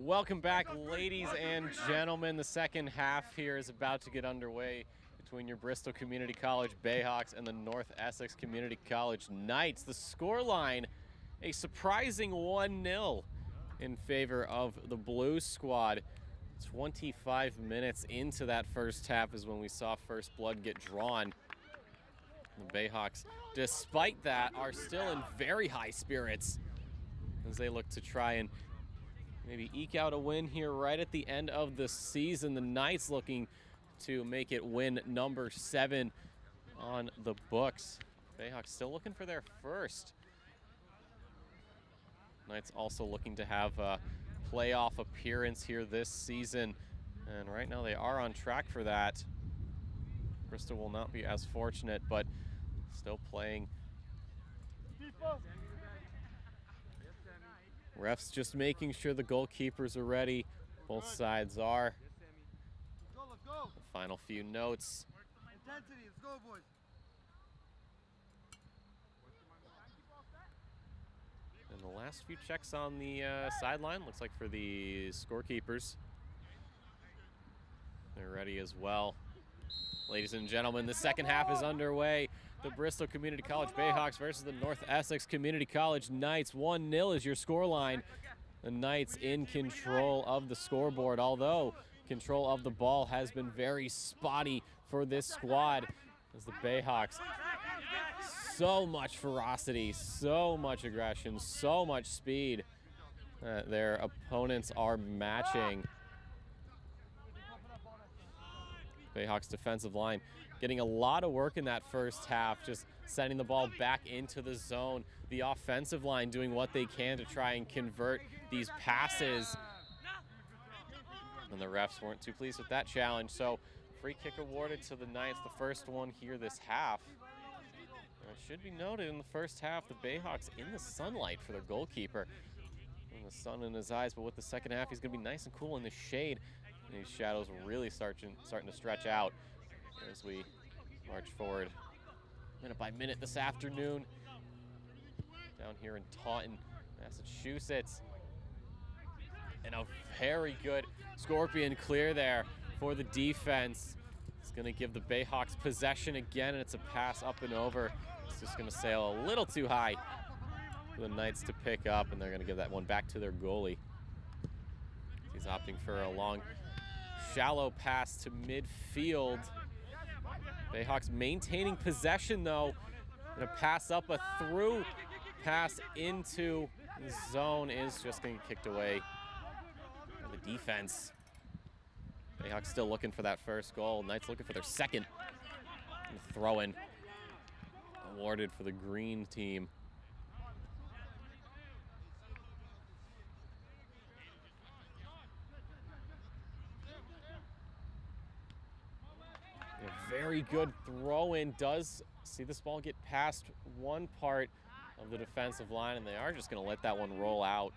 [SPEAKER 1] Welcome back, ladies and gentlemen. The second half here is about to get underway between your Bristol Community College Bayhawks and the North Essex Community College Knights. The scoreline, a surprising 1-0 in favor of the Blue squad. 25 minutes into that first half is when we saw first blood get drawn. The Bayhawks, despite that, are still in very high spirits as they look to try and maybe eke out a win here right at the end of the season. The Knights looking to make it win number 7 on the books. Bayhawks still looking for their first. Knights also looking to have a playoff appearance here this season. And right now they are on track for that. Bristol will not be as fortunate, but still playing. Refs just making sure the goalkeepers are ready. Both sides are. The final few notes.
[SPEAKER 2] Intensity, let's go, boys.
[SPEAKER 1] And the last few checks on the sideline, looks like for the scorekeepers. They're ready as well. Ladies and gentlemen, the second half is underway. The Bristol Community College Bayhawks versus the North Essex Community College Knights. 1-0 is your scoreline. The Knights in control of the scoreboard, although control of the ball has been very spotty for this squad as the Bayhawks. So much ferocity, so much aggression, so much speed that their opponents are matching. Bayhawks defensive line getting a lot of work in that first half, just sending the ball back into the zone. The offensive line doing what they can to try and convert these passes. And the refs weren't too pleased with that challenge, so free kick awarded to the Knights, the first one here this half. It should be noted in the first half, the Bayhawks in the sunlight for their goalkeeper. And the sun in his eyes, but with the second half, he's going to be nice and cool in the shade. And these shadows really starting to stretch out as we march forward minute by minute this afternoon down here in Taunton, Massachusetts. And a very good scorpion clear there for the defense. It's going to give the Bayhawks possession again, and it's a pass up and over. It's just going to sail a little too high for the Knights to pick up, and they're going to give that one back to their goalie. He's opting for a long, shallow pass to midfield. Bayhawks maintaining possession, though. And a pass up, a through pass into the zone is just going to get kicked away by the defense. Bayhawks still looking for that first goal. Knights looking for their second. And the throw-in awarded for the green team. A very good throw-in. Does see this ball get past one part of the defensive line, and they are just going to let that one roll out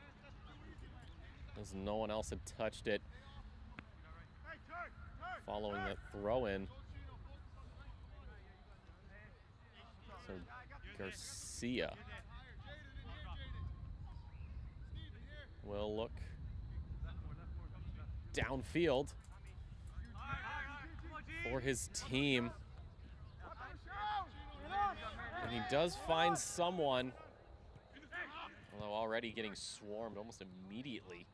[SPEAKER 1] as no one else had touched it following that throw-in. So Garcia will look downfield for his team. And he does find someone, although already getting swarmed almost immediately.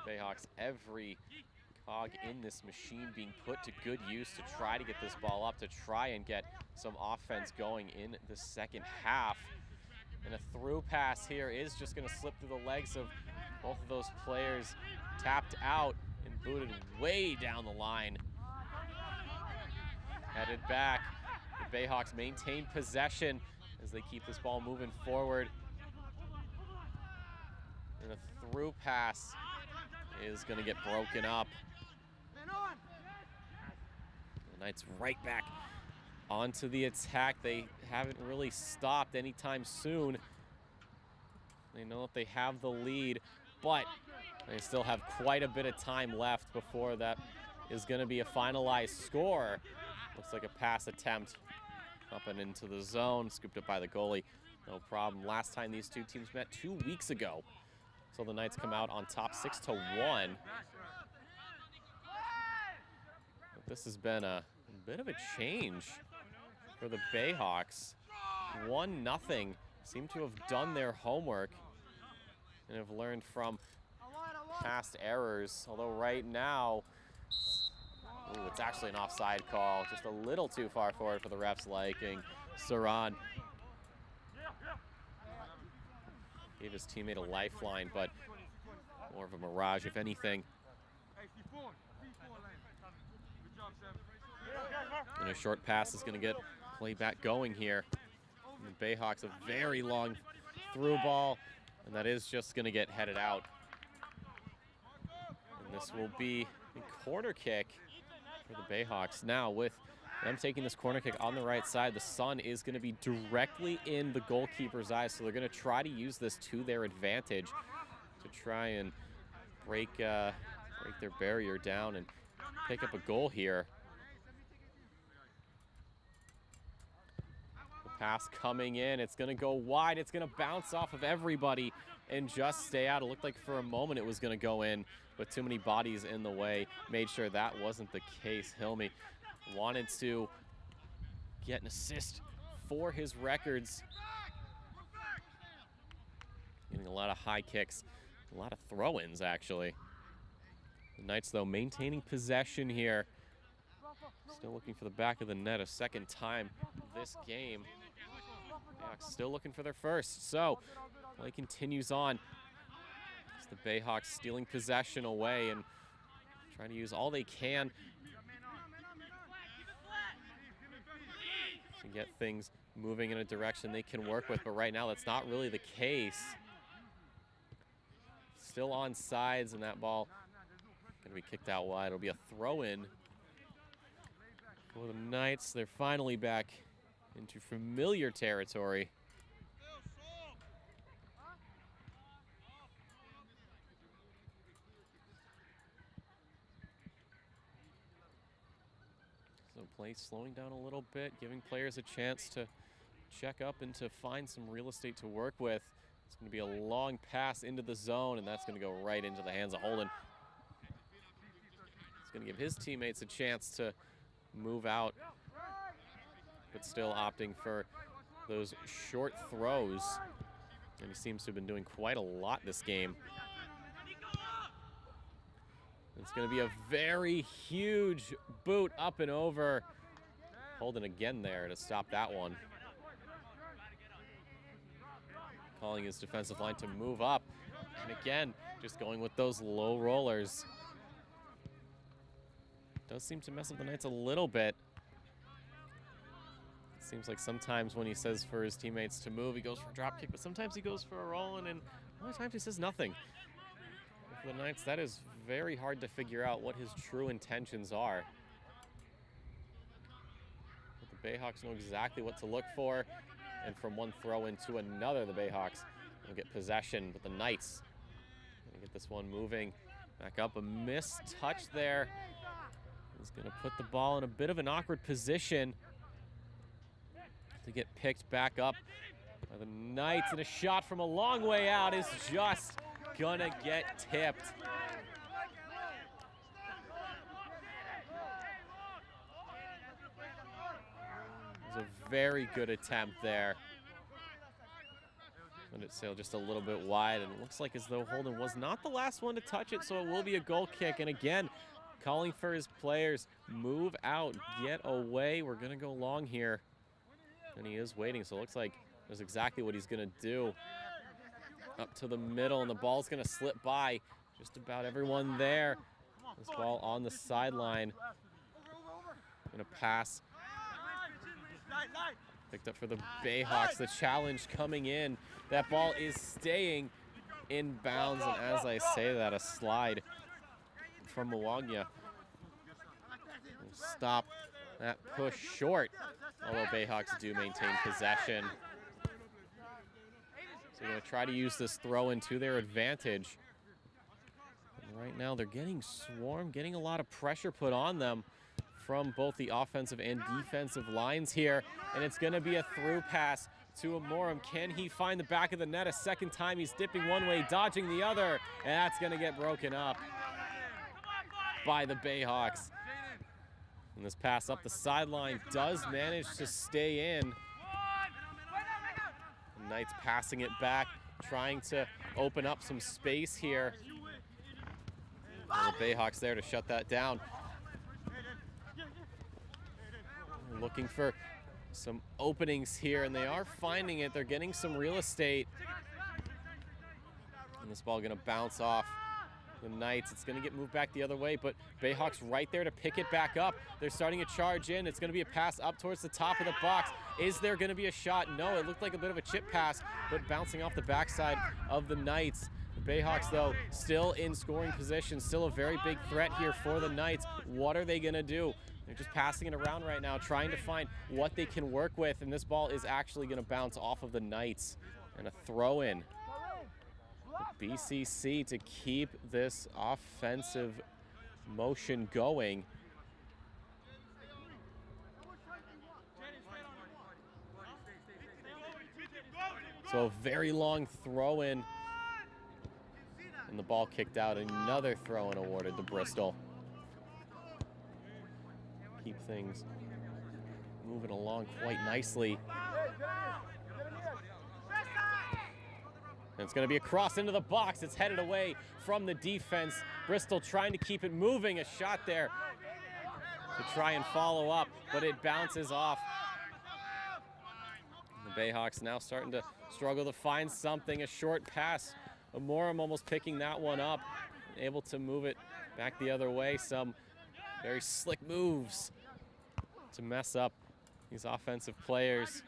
[SPEAKER 1] Bayhawks, every cog in this machine being put to good use to try to get this ball up, to try and get some offense going in the second half. And a through pass here is just going to slip through the legs of both of those players. Tapped out and booted way down the line. Headed back. The Bayhawks maintain possession as they keep this ball moving forward. And a through pass is going to get broken up. The Knights right back onto the attack. They haven't really stopped anytime soon. They know that they have the lead, but they still have quite a bit of time left before that is going to be a finalized score. Looks like a pass attempt up and into the zone, scooped up by the goalie. No problem. Last time these two teams met 2 weeks ago. So the Knights come out on top 6-1. But this has been a bit of a change for the Bayhawks. 1-0. Seem to have done their homework and have learned from past errors. Although right now, ooh, it's actually an offside call. Just a little too far forward for the refs' liking. Saran gave his teammate a lifeline, but more of a mirage, if anything. And a short pass is going to get play back going here. And the Bayhawks a very long through ball, and that is just going to get headed out. And this will be a corner kick for the Bayhawks. Now with them taking this corner kick on the right side, the sun is going to be directly in the goalkeeper's eyes, so they're going to try to use this to their advantage to try and break their barrier down and pick up a goal here. The pass coming in, it's going to go wide, it's going to bounce off of everybody and just stay out. It looked like for a moment it was going to go in, but too many bodies in the way made sure that wasn't the case. Hilmy wanted to get an assist for his records. Getting a lot of high kicks, a lot of throw-ins actually. The Knights though maintaining possession here. Still looking for the back of the net a second time this game. Bayhawks still looking for their first. So play continues on. It's the Bayhawks stealing possession away and trying to use all they can to get things moving in a direction they can work with, but right now that's not really the case. Still on sides, and that ball gonna be kicked out wide. It'll be a throw-in for the Knights. They're finally back into familiar territory. So play slowing down a little bit, giving players a chance to check up and to find some real estate to work with. It's going to be a long pass into the zone, and that's going to go right into the hands of Holden. It's going to give his teammates a chance to move out, but still opting for those short throws. And he seems to have been doing quite a lot this game. It's going to be a very huge boot up and over. Holden again there to stop that one. Calling his defensive line to move up. And again, just going with those low rollers. Does seem to mess up the Knights a little bit. It seems like sometimes when he says for his teammates to move, he goes for a drop kick, but sometimes he goes for a roll, and other times he says nothing. For the Knights, that is very hard to figure out what his true intentions are. But the Bayhawks know exactly what to look for. And from one throw into another, the Bayhawks will get possession, but the Knights gonna get this one moving back up. A missed touch there is gonna put the ball in a bit of an awkward position to get picked back up by the Knights, and a shot from a long way out is just gonna get tipped. It was a very good attempt there. Let it sail just a little bit wide, and it looks like as though Holden was not the last one to touch it, so it will be a goal kick. And again, calling for his players, move out, get away. We're gonna go long here. And he is waiting, so it looks like that's exactly what he's gonna do. Up to the middle, and the ball's gonna slip by just about everyone there. This ball on the sideline. Gonna pass. Picked up for the Bayhawks. The challenge coming in. That ball is staying in bounds, and as I say that, a slide from Mwanya will stop that push short, although Bayhawks do maintain possession. So they're going to try to use this throw-in to their advantage. And right now they're getting swarmed, getting a lot of pressure put on them from both the offensive and defensive lines here. And it's going to be a through pass to Amorum. Can he find the back of the net a second time? He's dipping one way, dodging the other, and that's going to get broken up by the Bayhawks. And this pass up the sideline does manage to stay in. The Knights passing it back, trying to open up some space here. And the Bayhawks there to shut that down. Looking for some openings here, and they are finding it. They're getting some real estate. And this ball going to bounce off the Knights. It's going to get moved back the other way, but Bayhawks right there to pick it back up. They're starting to charge in. It's going to be a pass up towards the top of the box. Is there going to be a shot? No, it looked like a bit of a chip pass, but bouncing off the backside of the Knights. The Bayhawks, though, still in scoring position, still a very big threat here for the Knights. What are they going to do? They're just passing it around right now, trying to find what they can work with, and this ball is actually going to bounce off of the Knights. And a throw-in. BCC to keep this offensive motion going. So a very long throw-in. And the ball kicked out. Another throw-in awarded to Bristol. Keep things moving along quite nicely. And it's going to be a cross into the box. It's headed away from the defense. Bristol trying to keep it moving. A shot there to try and follow up, but it bounces off. The Bayhawks now starting to struggle to find something. A short pass. Amorum almost picking that one up, able to move it back the other way. Some very slick moves to mess up these offensive players.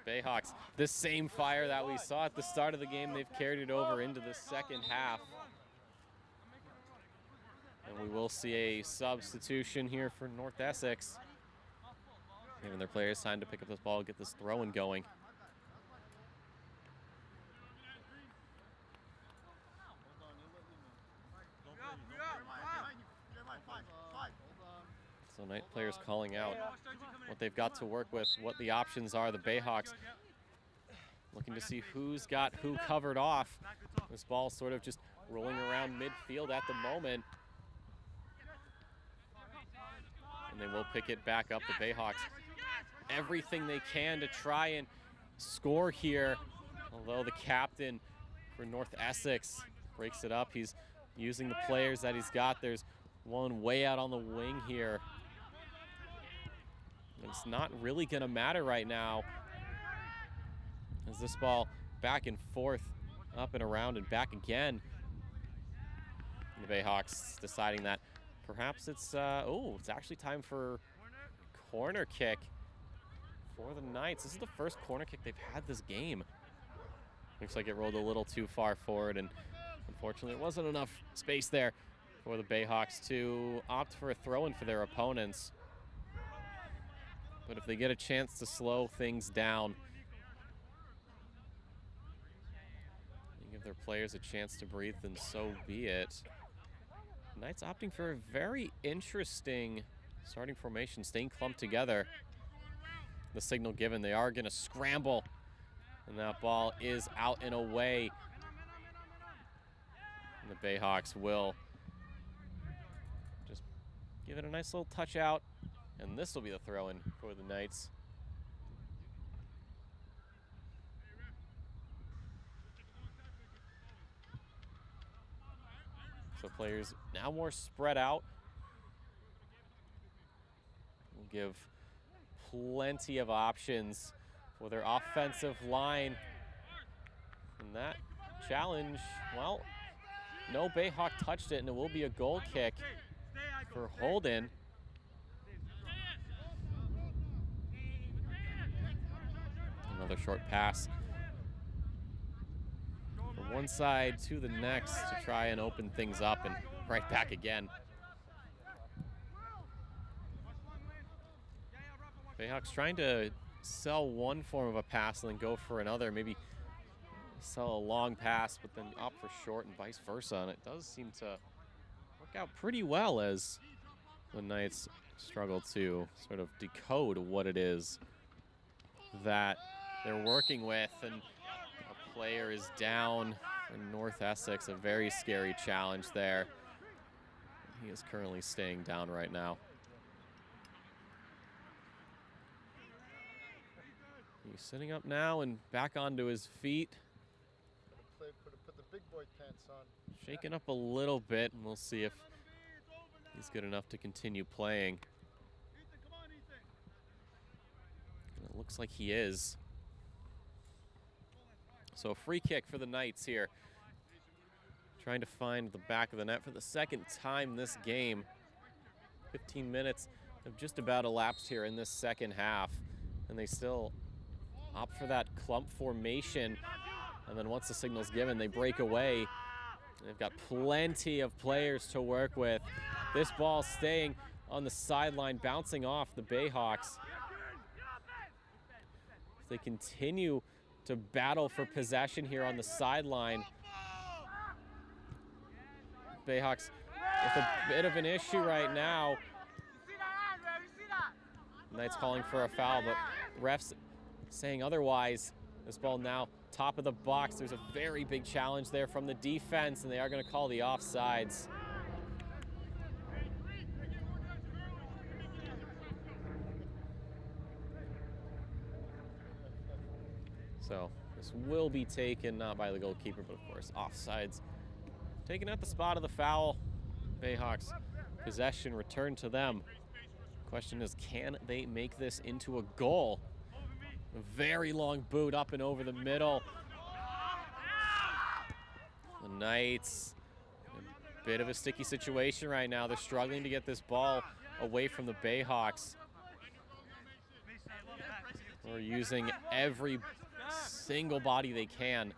[SPEAKER 1] Bayhawks, this same fire that we saw at the start of the game, they've carried it over into the second half. And we will see a substitution here for North Essex, giving their players time to pick up this ball and get this throw-in going. So Knight players calling out what they've got to work with, what the options are. The Bayhawks looking to see who's got who covered off. This ball sort of just rolling around midfield at the moment. And they will pick it back up. The Bayhawks, everything they can to try and score here. Although the captain for North Essex breaks it up. He's using the players that he's got. There's one way out on the wing here. It's not really going to matter right now, as this ball back and forth, up and around and back again. And the Bayhawks deciding that perhaps it's, it's actually time for corner kick for the Knights. This is the first corner kick they've had this game. Looks like it rolled a little too far forward, and unfortunately it wasn't enough space there for the Bayhawks to opt for a throw-in for their opponents. But if they get a chance to slow things down and give their players a chance to breathe, then so be it. Knights opting for a very interesting starting formation, staying clumped together. The signal given, they are going to scramble, and that ball is out and away. And the Bayhawks will just give it a nice little touch out. And this will be the throw-in for the Knights. So players now more spread out. We'll give plenty of options for their offensive line. And that challenge, well, no Bayhawk touched it, and it will be a goal kick for Holden. Another short pass from one side to the next to try and open things up, and right back again. Bayhawks trying to sell one form of a pass and then go for another, maybe sell a long pass but then opt for short and vice versa, and it does seem to work out pretty well as the Knights struggle to sort of decode what it is that they're working with, and a player is down for North Essex, a very scary challenge there. He is currently staying down right now. He's sitting up now and back onto his feet.
[SPEAKER 3] Put the big boy pants on.
[SPEAKER 1] Shaking up a little bit, and we'll see if he's good enough to continue playing. And it looks like he is. So a free kick for the Knights here. Trying to find the back of the net for the second time this game. 15 minutes have just about elapsed here in this second half, and they still opt for that clump formation. And then once the signal's given, they break away. They've got plenty of players to work with. This ball staying on the sideline, bouncing off the Bayhawks. They continue to battle for possession here on the sideline. Bayhawks with a bit of an issue right now. Knights calling for a foul, but refs saying otherwise. This ball now top of the box. There's a very big challenge there from the defense, and they are going to call the offsides. So this will be taken not by the goalkeeper, but of course offsides. Taken at the spot of the foul. Bayhawks possession returned to them. Question is, can they make this into a goal? A very long boot up and over the middle. The Knights in a bit of a sticky situation right now. They're struggling to get this ball away from the Bayhawks. They're using every single body they can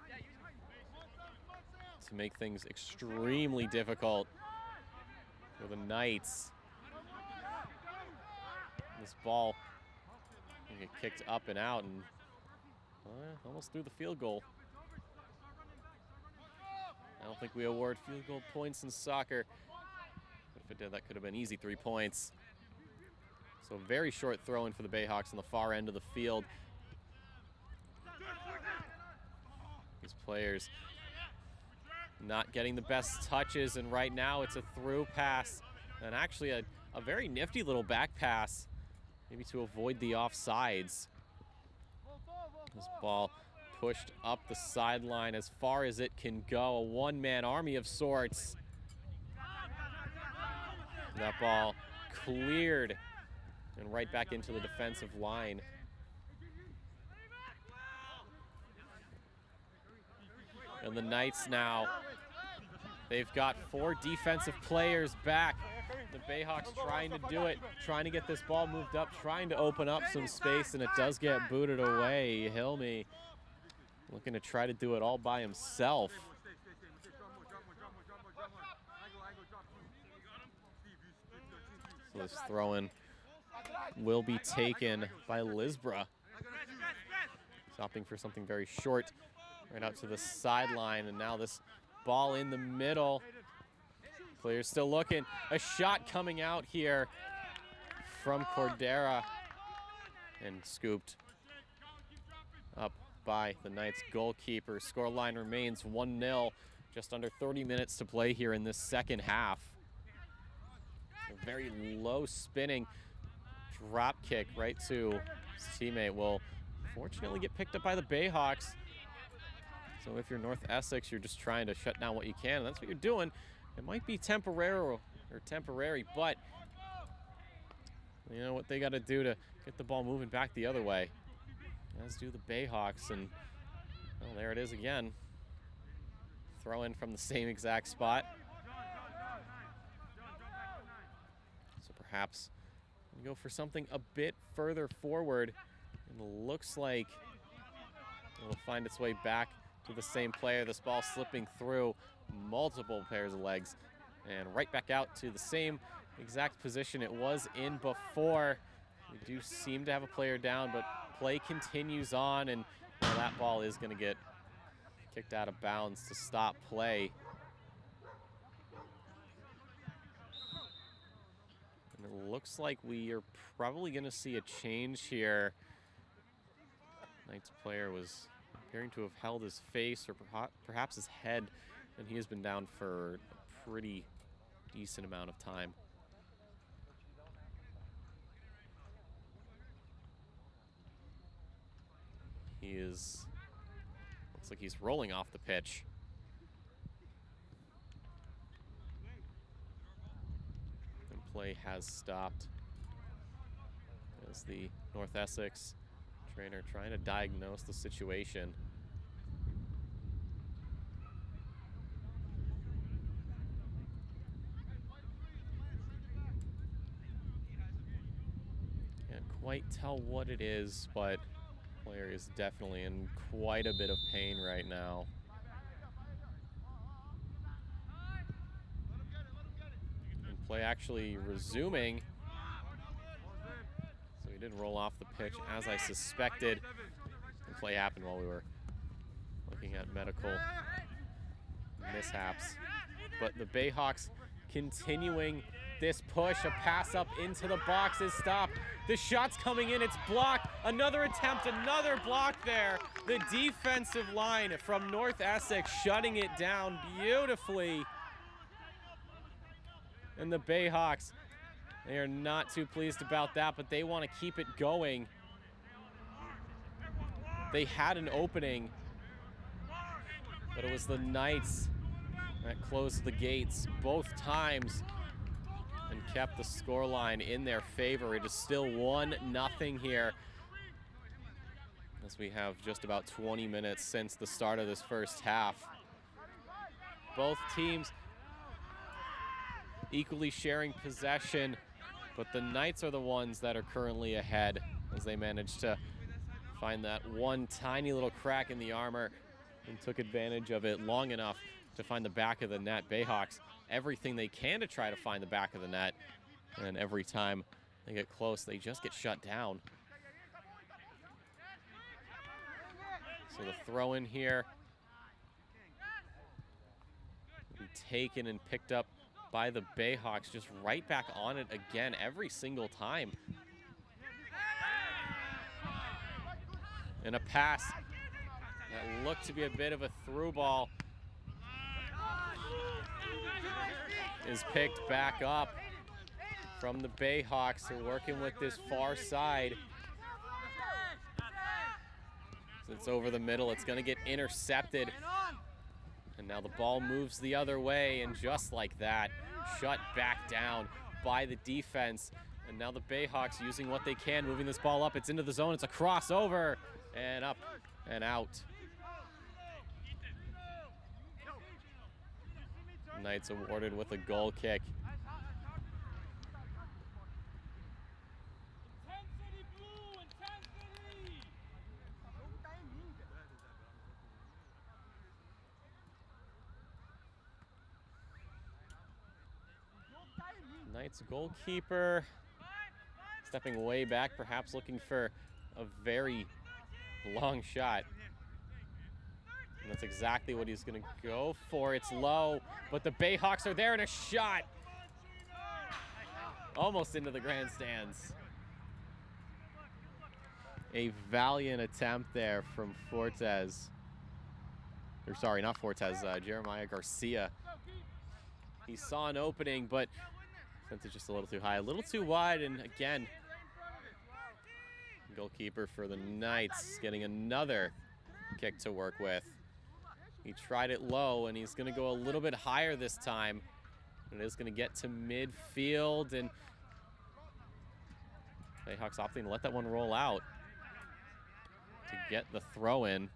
[SPEAKER 1] to make things extremely difficult for the Knights. This ball can get kicked up and out, and almost through the field goal. I don't think we award field goal points in soccer, but if it did, that could have been easy 3 points. So very short throw in for the Bayhawks on the far end of the field. These players not getting the best touches, and right now it's a through pass, and actually a very nifty little back pass, maybe to avoid the offsides. This ball pushed up the sideline as far as it can go, a one-man army of sorts. That ball cleared and right back into the defensive line. And the Knights now, they've got 4 defensive players back. The Bayhawks trying to do it, trying to get this ball moved up, trying to open up some space, and it does get booted away. Hilmy looking to try to do it all by himself. So this throw-in will be taken by Lisbra. He's opting for something very short, right out to the sideline, and now this ball in the middle. Players still looking. A shot coming out here from Cordera and scooped up by the Knights goalkeeper. Scoreline remains 1-0. Just under 30 minutes to play here in this second half. A very low spinning drop kick right to his teammate will fortunately get picked up by the Bayhawks. So if you're North Essex, you're just trying to shut down what you can, and that's what you're doing. It might be temporary, but you know what they got to do to get the ball moving back the other way. As do the Bayhawks, and well, there it is again. Throw in from the same exact spot. So perhaps we go for something a bit further forward, and it looks like it'll find its way back to the same player. This ball slipping through multiple pairs of legs and right back out to the same exact position it was in before. We do seem to have a player down, but play continues on, and well, that ball is going to get kicked out of bounds to stop play. And it looks like we are probably going to see a change here. Knights player was appearing to have held his face or perhaps his head, and he has been down for a pretty decent amount of time. He is, looks like he's rolling off the pitch. And play has stopped as the North Essex trainer trying to diagnose the situation. Can't quite tell what it is, but player is definitely in quite a bit of pain right now. And play actually resuming. So he did roll off the pitch as I suspected. And play happened while we were looking at medical mishaps. But the Bayhawks continuing this push. A pass up into the box is stopped. The shot's coming in, it's blocked. Another attempt, another block there. The defensive line from North Essex shutting it down beautifully. And the Bayhawks, they are not too pleased about that, but they want to keep it going. They had an opening, but it was the Knights that closed the gates both times and kept the scoreline in their favor. It is still 1-0 here, as we have just about 20 minutes since the start of this first half. Both teams equally sharing possession, but the Knights are the ones that are currently ahead as they managed to find that one tiny little crack in the armor and took advantage of it long enough to find the back of the net. Bayhawks, everything they can to try to find the back of the net, and every time they get close, they just get shut down. So the throw in here will be taken and picked up by the Bayhawks, just right back on it again every single time. And a pass that looked to be a bit of a through ball is picked back up from the Bayhawks. They're working with this far side. So it's over the middle. It's going to get intercepted. And now the ball moves the other way, and just like that, shut back down by the defense. And now the Bayhawks using what they can, moving this ball up. It's into the zone. It's a crossover, and up and out. Knights awarded with a goal kick. Knights goalkeeper stepping way back, perhaps looking for a very long shot. And that's exactly what he's going to go for. It's low, but the Bayhawks are there, and a shot almost into the grandstands. A valiant attempt there from Fortes. Or sorry, not Fortes, Jeremiah Garcia. He saw an opening, but sent it just a little too high, a little too wide, and again, goalkeeper for the Knights getting another kick to work with. He tried it low, and he's going to go a little bit higher this time. It is going to get to midfield, and Bayhawks opting to let that one roll out to get the throw in.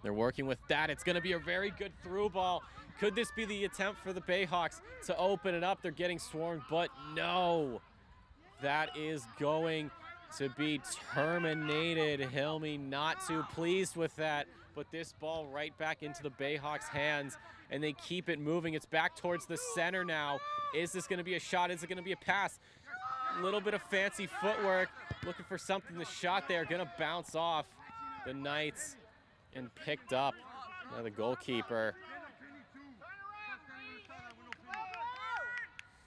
[SPEAKER 1] They're working with that. It's going to be a very good through ball. Could this be the attempt for the Bayhawks to open it up? They're getting swarmed, but no. That is going to be terminated. Hilmy not too pleased with that, but this ball right back into the Bayhawks' hands, and they keep it moving. It's back towards the center now. Is this going to be a shot? Is it going to be a pass? A little bit of fancy footwork, looking for something. The shot there going to bounce off the Knights and picked up by the goalkeeper.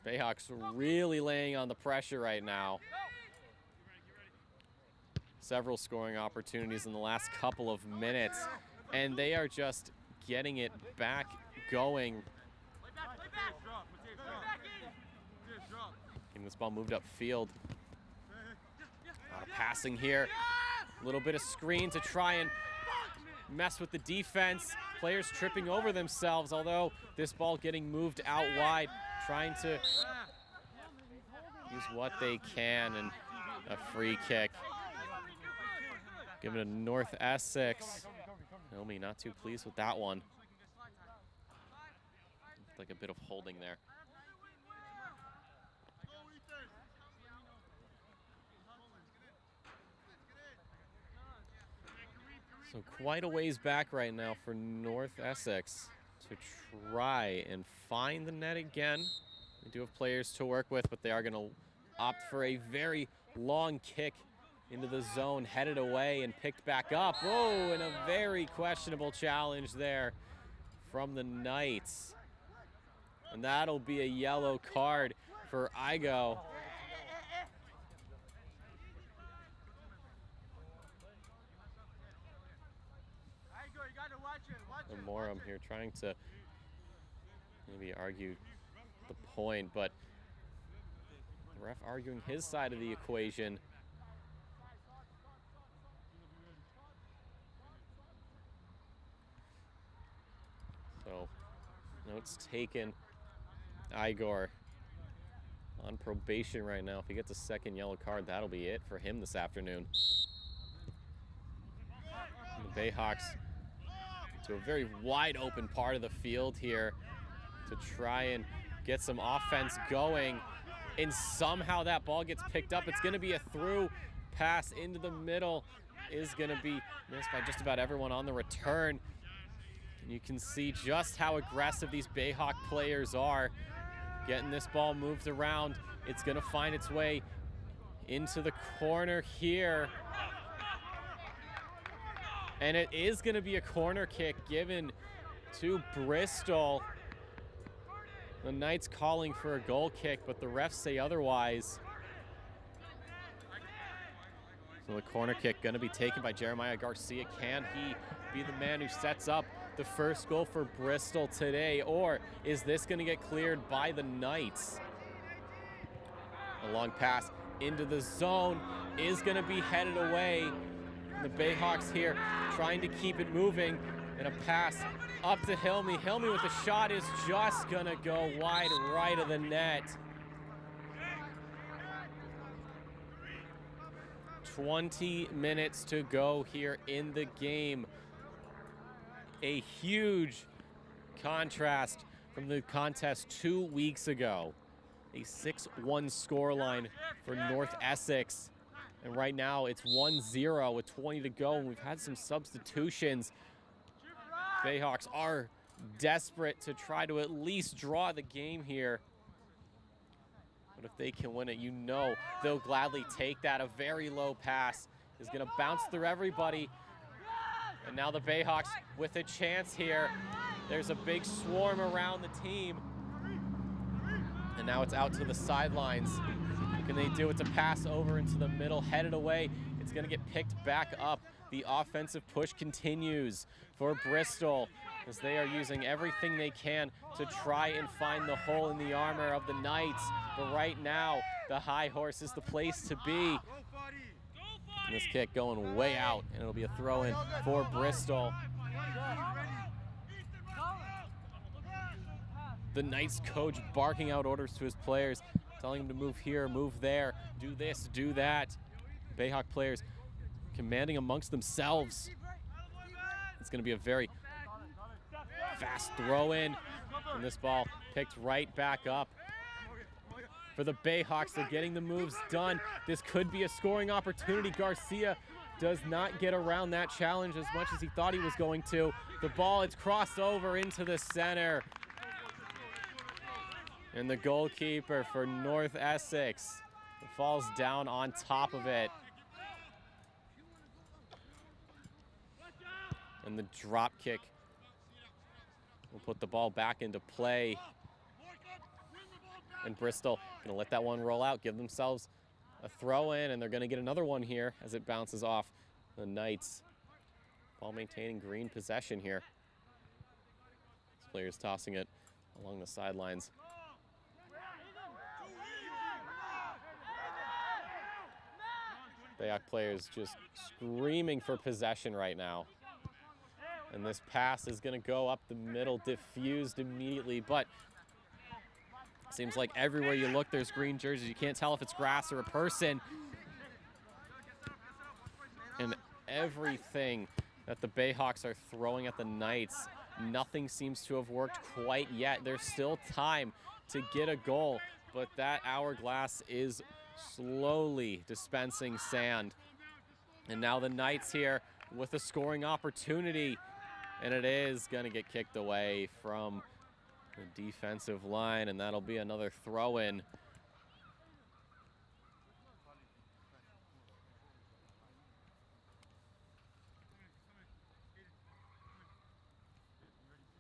[SPEAKER 1] Bayhawks really laying on the pressure right now. Several scoring opportunities in the last couple of minutes, and they are just getting it back going. Getting this ball moved upfield. A lot of passing here. A little bit of screen to try and mess with the defense. Players tripping over themselves, although this ball getting moved out wide, trying to use what they can, and a free kick. Give it to North Essex. Naomi not too pleased with that one. Looked like a bit of holding there. So quite a ways back right now for North Essex to try and find the net again. They do have players to work with, but they are going to opt for a very long kick into the zone, headed away and picked back up. Whoa, and a very questionable challenge there from the Knights. And that'll be a yellow card for Igo. And Morum here trying to maybe argue the point, but the ref arguing his side of the equation. So, notes taken. Igor on probation right now. If he gets a second yellow card, that'll be it for him this afternoon. And the Bayhawks to a very wide open part of the field here to try and get some offense going. And somehow that ball gets picked up. It's going to be a through pass into the middle. Is going to be missed by just about everyone on the return. And you can see just how aggressive these Bayhawk players are. Getting this ball moved around. It's going to find its way into the corner here. And it is going to be a corner kick given to Bristol. The Knights calling for a goal kick, but the refs say otherwise. So the corner kick going to be taken by Jeremiah Garcia. Can he be the man who sets up the first goal for Bristol today, or is this going to get cleared by the Knights? A long pass into the zone is going to be headed away. The Bayhawks here trying to keep it moving, and a pass up to Hilmy. Hilmy with the shot is just going to go wide right of the net. 20 minutes to go here in the game. A huge contrast from the contest 2 weeks ago. A 6-1 scoreline for North Essex. And right now it's 1-0 with 20 to go, and we've had some substitutions. Bayhawks are desperate to try to at least draw the game here. But if they can win it, you know they'll gladly take that. A very low pass is going to bounce through everybody. And now the Bayhawks with a chance here. There's a big swarm around the team. And now it's out to the sidelines. What can they do? It's a pass over into the middle, headed away. It's going to get picked back up. The offensive push continues for Bristol as they are using everything they can to try and find the hole in the armor of the Knights. But right now, the high horse is the place to be. And this kick going way out, and it'll be a throw-in for Bristol. The Knights coach barking out orders to his players, telling them to move here, move there, do this, do that. Bayhawk players commanding amongst themselves. It's going to be a very fast throw-in, and this ball picked right back up. For the Bayhawks, they're getting the moves done. This could be a scoring opportunity. Garcia does not get around that challenge as much as he thought he was going to. The ball is crossed over into the center. And the goalkeeper for North Essex falls down on top of it. And the drop kick will put the ball back into play. And Bristol gonna let that one roll out, give themselves a throw in, and they're gonna get another one here as it bounces off the Knights. Ball maintaining green possession here. This player's tossing it along the sidelines. Bayhawks players just screaming for possession right now. And this pass is gonna go up the middle, diffused immediately, but seems like everywhere you look, there's green jerseys. You can't tell if it's grass or a person. And everything that the Bayhawks are throwing at the Knights, nothing seems to have worked quite yet. There's still time to get a goal, but that hourglass is slowly dispensing sand. And now the Knights here with a scoring opportunity, and it is gonna get kicked away from the defensive line, and that'll be another throw-in.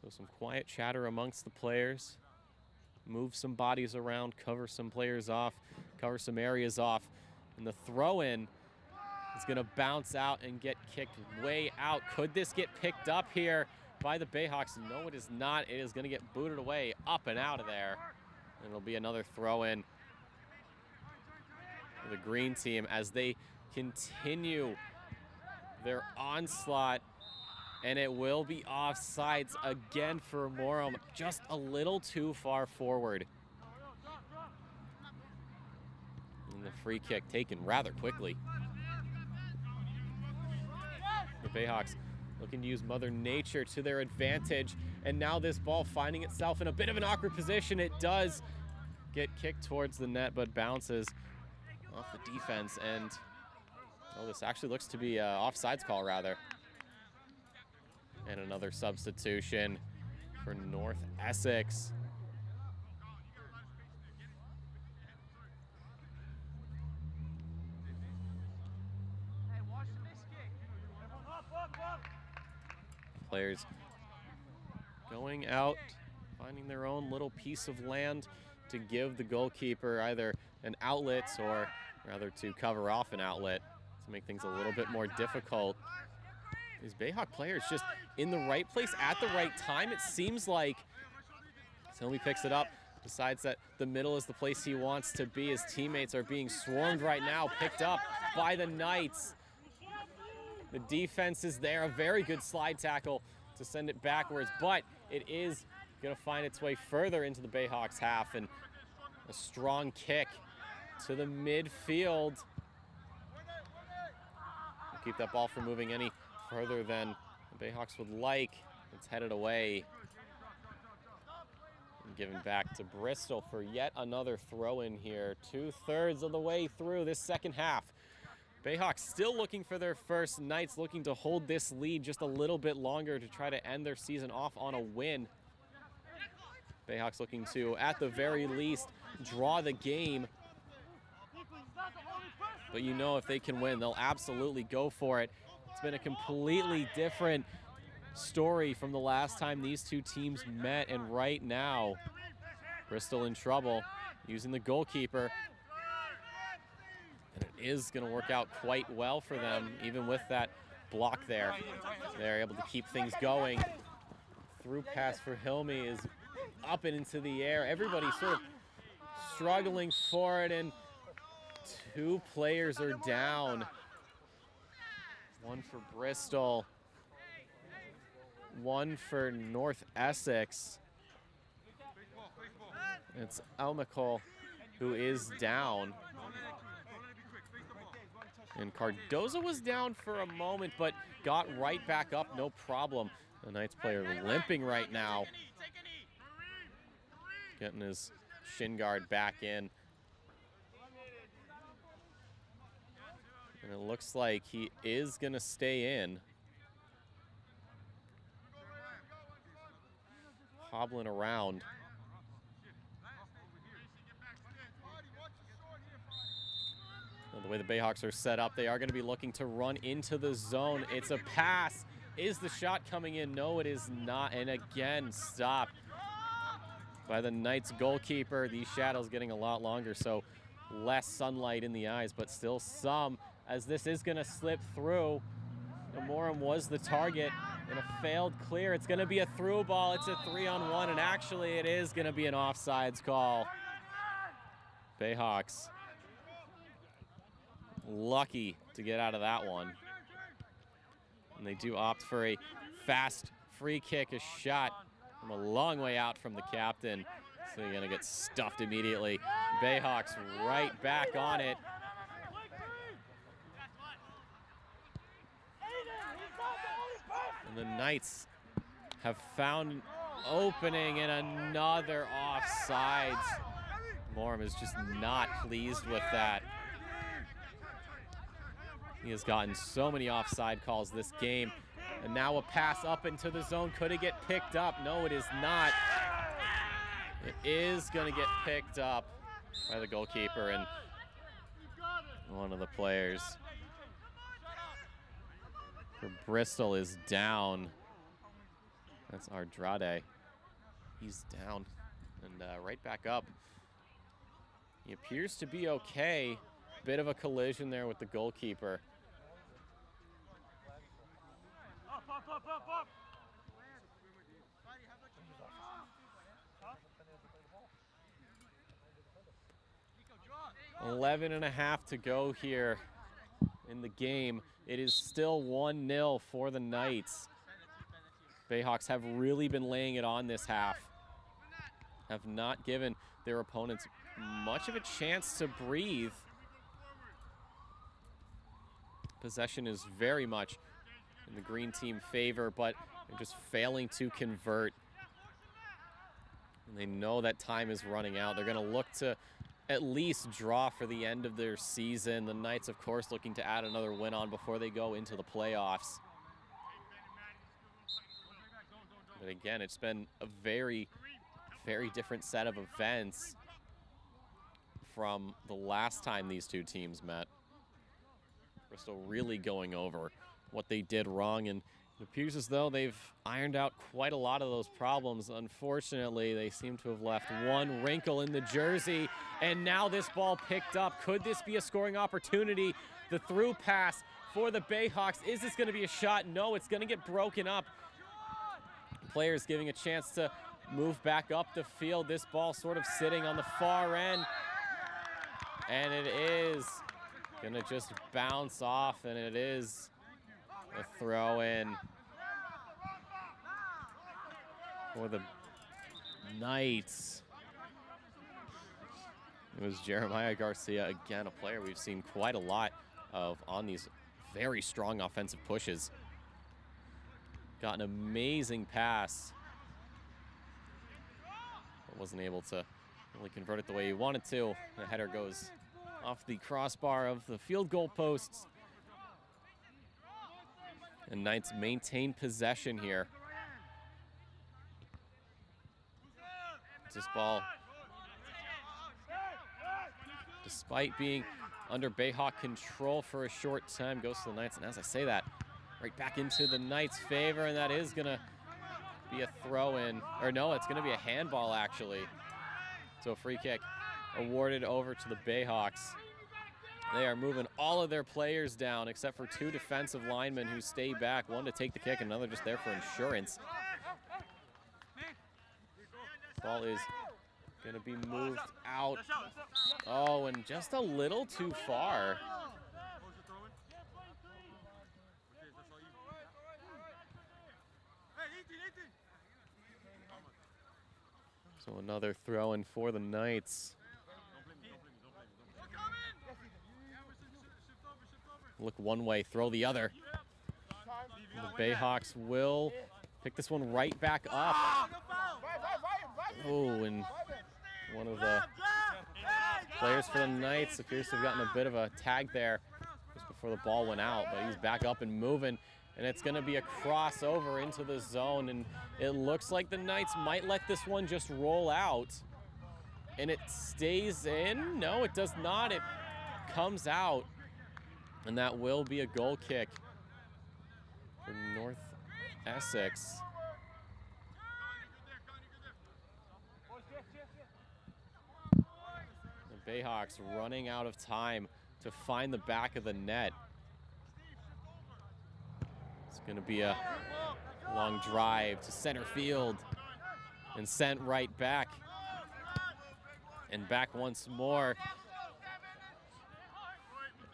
[SPEAKER 1] So some quiet chatter amongst the players. Move some bodies around, cover some players off, cover some areas off. And the throw-in is gonna bounce out and get kicked way out. Could this get picked up here by the Bayhawks? No, it is not. It is gonna get booted away, up and out of there. And it'll be another throw-in for the green team as they continue their onslaught. And it will be offsides again for Morum, just a little too far forward. And the free kick taken rather quickly. The Bayhawks looking to use Mother Nature to their advantage. And now this ball finding itself in a bit of an awkward position. It does get kicked towards the net, but bounces off the defense. And, oh, this actually looks to be an offsides call, rather. And another substitution for North Essex. Players going out, finding their own little piece of land to give the goalkeeper either an outlet or rather to cover off an outlet to make things a little bit more difficult. These Bayhawk players just in the right place at the right time, it seems like. Hilmy picks it up, decides that the middle is the place he wants to be. His teammates are being swarmed right now, picked up by the Knights. The defense is there, a very good slide tackle to send it backwards, but it is gonna find its way further into the Bayhawks half, and a strong kick to the midfield. Keep that ball from moving any further than the Bayhawks would like. It's headed away and given back to Bristol for yet another throw in here. 2/3 of the way through this second half. Bayhawks still looking for their first, Knights looking to hold this lead just a little bit longer to try to end their season off on a win. Bayhawks looking to, at the very least, draw the game. But you know if they can win, they'll absolutely go for it. It's been a completely different story from the last time these two teams met, and right now, Bristol in trouble, using the goalkeeper. And it is going to work out quite well for them, even with that block there. They're able to keep things going. Through pass for Hilmy is up and into the air. Everybody sort of struggling for it, and two players are down. One for Bristol, one for North Essex. It's Almacol who is down. And Cardoza was down for a moment, but got right back up, no problem. The Knights player limping right now. Getting his shin guard back in. And it looks like he is going to stay in. Hobbling around. The way the Bayhawks are set up, they are going to be looking to run into the zone. It's a pass. Is the shot coming in? No, it is not. And again, stop by the Knights goalkeeper. These shadows getting a lot longer, so less sunlight in the eyes, but still some, as this is going to slip through. Namorum was the target in a failed clear. It's going to be a through ball. It's a 3-on-1, and actually it is going to be an offsides call. Bayhawks lucky to get out of that one. And they do opt for a fast free kick, a shot from a long way out from the captain. So you're going to get stuffed immediately. Bayhawks right back on it. And the Knights have found an opening and another offsides. Namorum is just not pleased with that. He has gotten so many offside calls this game. And now a pass up into the zone. Could it get picked up? No, it is not. It is going to get picked up by the goalkeeper and one of the players for Bristol is down. That's Ardrade. He's down and right back up. He appears to be okay. Bit of a collision there with the goalkeeper.
[SPEAKER 2] Up.
[SPEAKER 1] 11.5 to go here in the game. It is still 1-0 for the Knights. Bayhawks have really been laying it on this half. Have not given their opponents much of a chance to breathe. Possession is very much in the green team favor, but they're just failing to convert. And they know that time is running out. They're going to look to at least draw for the end of their season. The Knights, of course, looking to add another win on before they go into the playoffs. But again, it's been a very, very different set of events from the last time these two teams met. Bristol really going over what they did wrong, and it appears as though they've ironed out quite a lot of those problems. Unfortunately, they seem to have left one wrinkle in the jersey, and now this ball picked up. Could this be a scoring opportunity? The through pass for the Bayhawks. Is this going to be a shot? No, it's going to get broken up. Players giving a chance to move back up the field. This ball sort of sitting on the far end, and it is going to just bounce off, and it is a throw in for the Knights. It was Jeremiah Garcia, again, a player we've seen quite a lot of on these very strong offensive pushes. Got an amazing pass, but wasn't able to really convert it the way he wanted to. The header goes off the crossbar of the field goal posts. And Knights maintain possession here. This ball, despite being under Bayhawk control for a short time, goes to the Knights. And as I say that, right back into the Knights' favor, and that is gonna be a throw-in. Or no, it's gonna be a handball, actually. So a free kick awarded over to the Bayhawks. They are moving all of their players down except for two defensive linemen who stay back. One to take the kick, another just there for insurance. Ball is going to be moved out. Oh, and just a little too far. So another throw in for the Knights. Look one way, throw the other. And the Bayhawks will pick this one right back up. Oh, and one of the players for the Knights appears to have gotten a bit of a tag there just before the ball went out, but he's back up and moving, and it's going to be a crossover into the zone, and it looks like the Knights might let this one just roll out, and it stays in. No, it does not. It comes out. And that will be a goal kick for North Essex. Bayhawks running out of time to find the back of the net. It's going to be a long drive to center field and sent right back. And back once more.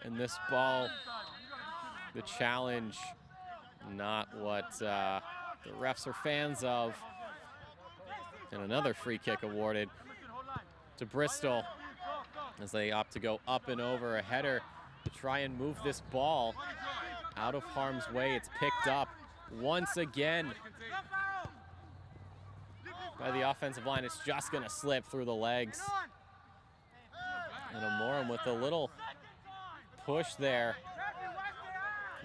[SPEAKER 1] And this ball, the challenge, not what the refs are fans of. And another free kick awarded to Bristol as they opt to go up and over a header to try and move this ball out of harm's way. It's picked up once again by the offensive line. It's just going to slip through the legs. And Amorum with a little push there.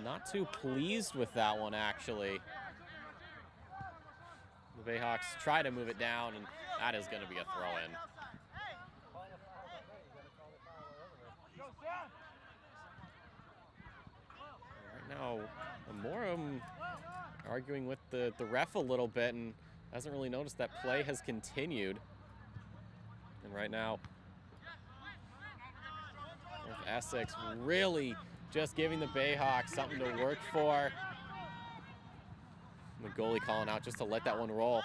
[SPEAKER 1] Not too pleased with that one, actually. The Bayhawks try to move it down, and that is going to be a throw-in. Right now, Amorum arguing with the ref a little bit and hasn't really noticed that play has continued. And right now, Essex really just giving the Bayhawks something to work for. The goalie calling out just to let that one roll.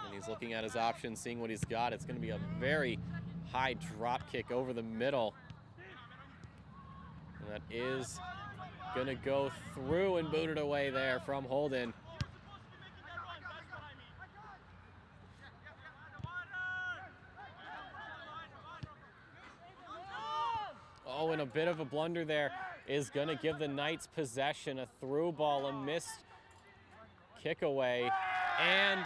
[SPEAKER 1] And he's looking at his options, seeing what he's got. It's going to be a very high drop kick over the middle. And that is going to go through and boot it away there from Holden. Oh, and a bit of a blunder there is going to give the Knights possession. A through ball, a missed kick away, and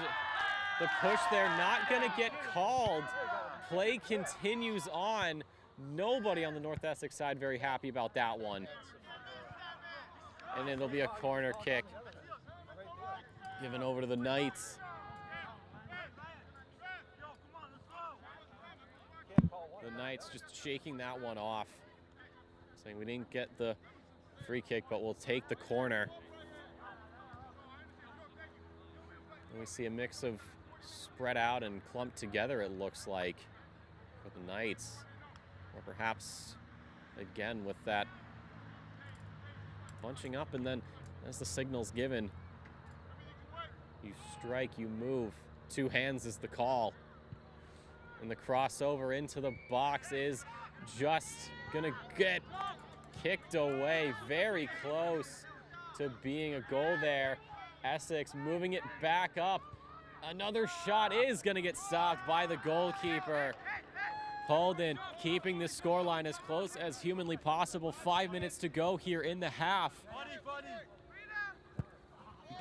[SPEAKER 1] the push there not going to get called. Play continues on. Nobody on the North Essex side very happy about that one. And then there'll be a corner kick given over to the Knights. The Knights just shaking that one off, saying we didn't get the free kick, but we'll take the corner. And we see a mix of spread out and clumped together, it looks like, for the Knights. Or perhaps, again, with that bunching up, and then as the signal's given, you strike, you move. Two hands is the call. And the crossover into the box is just gonna get kicked away. Very close to being a goal there. Essex moving it back up. Another shot is gonna get stopped by the goalkeeper. Holden keeping the scoreline as close as humanly possible. 5 minutes to go here in the half.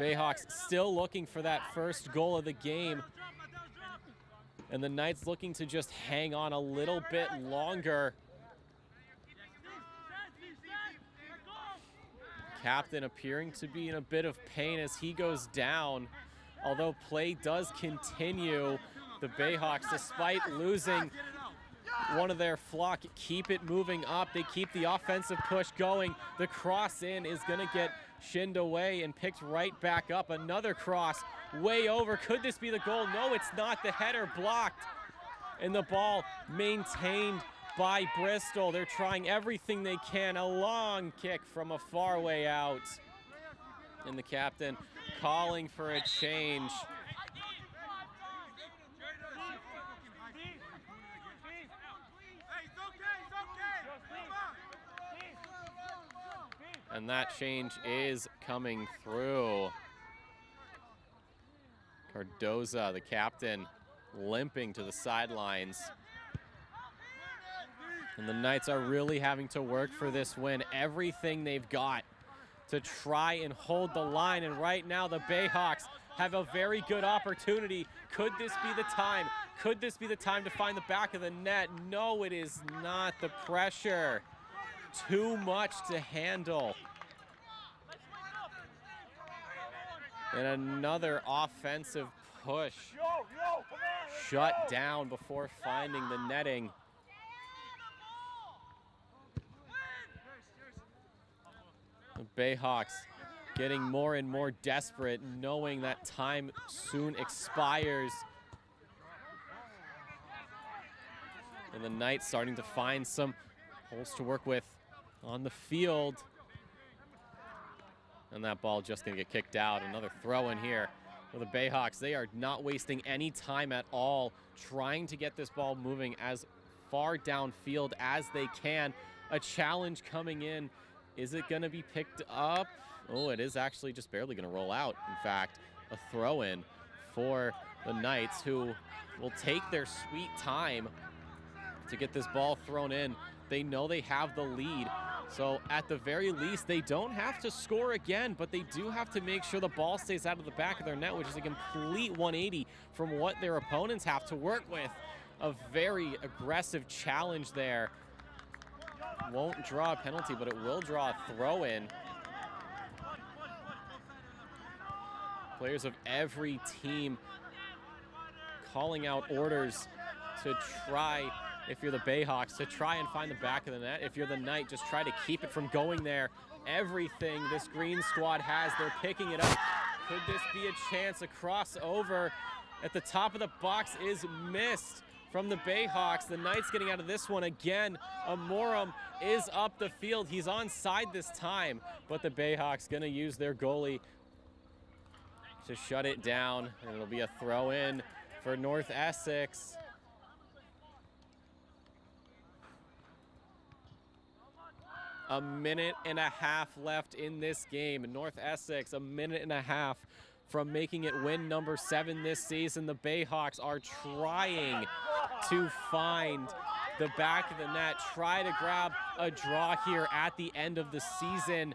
[SPEAKER 1] Bayhawks still looking for that first goal of the game. And the Knights looking to just hang on a little bit longer. Captain appearing to be in a bit of pain as he goes down. Although play does continue, the Bayhawks, despite losing one of their flock, keep it moving up. They keep the offensive push going. The cross in is going to get shinned away and picked right back up. Another cross way over. Could this be the goal? No, it's not. The header blocked. And the ball maintained by Bristol. They're trying everything they can. A long kick from a far way out. And the captain calling for a change. And that change is coming through. Cardoza, the captain, limping to the sidelines. And the Knights are really having to work for this win. Everything they've got to try and hold the line. And right now the Bayhawks have a very good opportunity. Could this be the time? Could this be the time to find the back of the net? No, it is not. The pressure. Too much to handle. And another offensive push. Shut down before finding the netting. The Bayhawks getting more and more desperate, knowing that time soon expires. And the Knights starting to find some holes to work with on the field. And that ball just gonna get kicked out. Another throw in here for the Bayhawks. They are not wasting any time at all trying to get this ball moving as far downfield as they can. A challenge coming in. Is it gonna be picked up? Oh, it is actually just barely gonna roll out. In fact, a throw in for the Knights, who will take their sweet time to get this ball thrown in. They know they have the lead. So at the very least, they don't have to score again, but they do have to make sure the ball stays out of the back of their net, which is a complete 180 from what their opponents have to work with. A very aggressive challenge there. Won't draw a penalty, but it will draw a throw in. Players of every team calling out orders to try, if you're the Bayhawks, to try and find the back of the net. If you're the Knight, just try to keep it from going there. Everything this green squad has, they're picking it up. Could this be a chance? A crossover at the top of the box is missed from the Bayhawks. The Knights getting out of this one again. Amorum is up the field. He's onside this time, but the Bayhawks gonna use their goalie to shut it down, and it'll be a throw in for North Essex. A minute and a half left in this game. North Essex, a minute and a half from making it win number 7 this season. The Bayhawks are trying to find the back of the net, try to grab a draw here at the end of the season.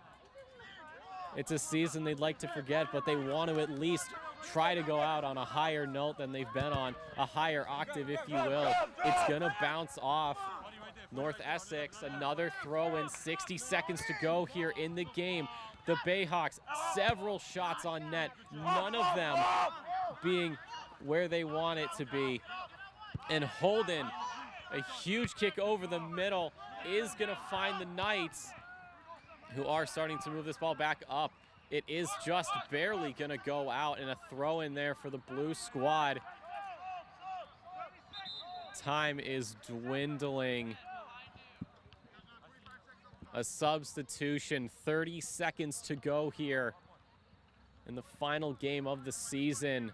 [SPEAKER 1] It's a season they'd like to forget, but they want to at least try to go out on a higher note than they've been on, a higher octave, if you will. It's gonna bounce off North Essex. Another throw in, 60 seconds to go here in the game. The Bayhawks, several shots on net, none of them being where they want it to be. And Holden, a huge kick over the middle, is gonna find the Knights, who are starting to move this ball back up. It is just barely gonna go out, and a throw in there for the blue squad. Time is dwindling. A substitution, 30 seconds to go here in the final game of the season.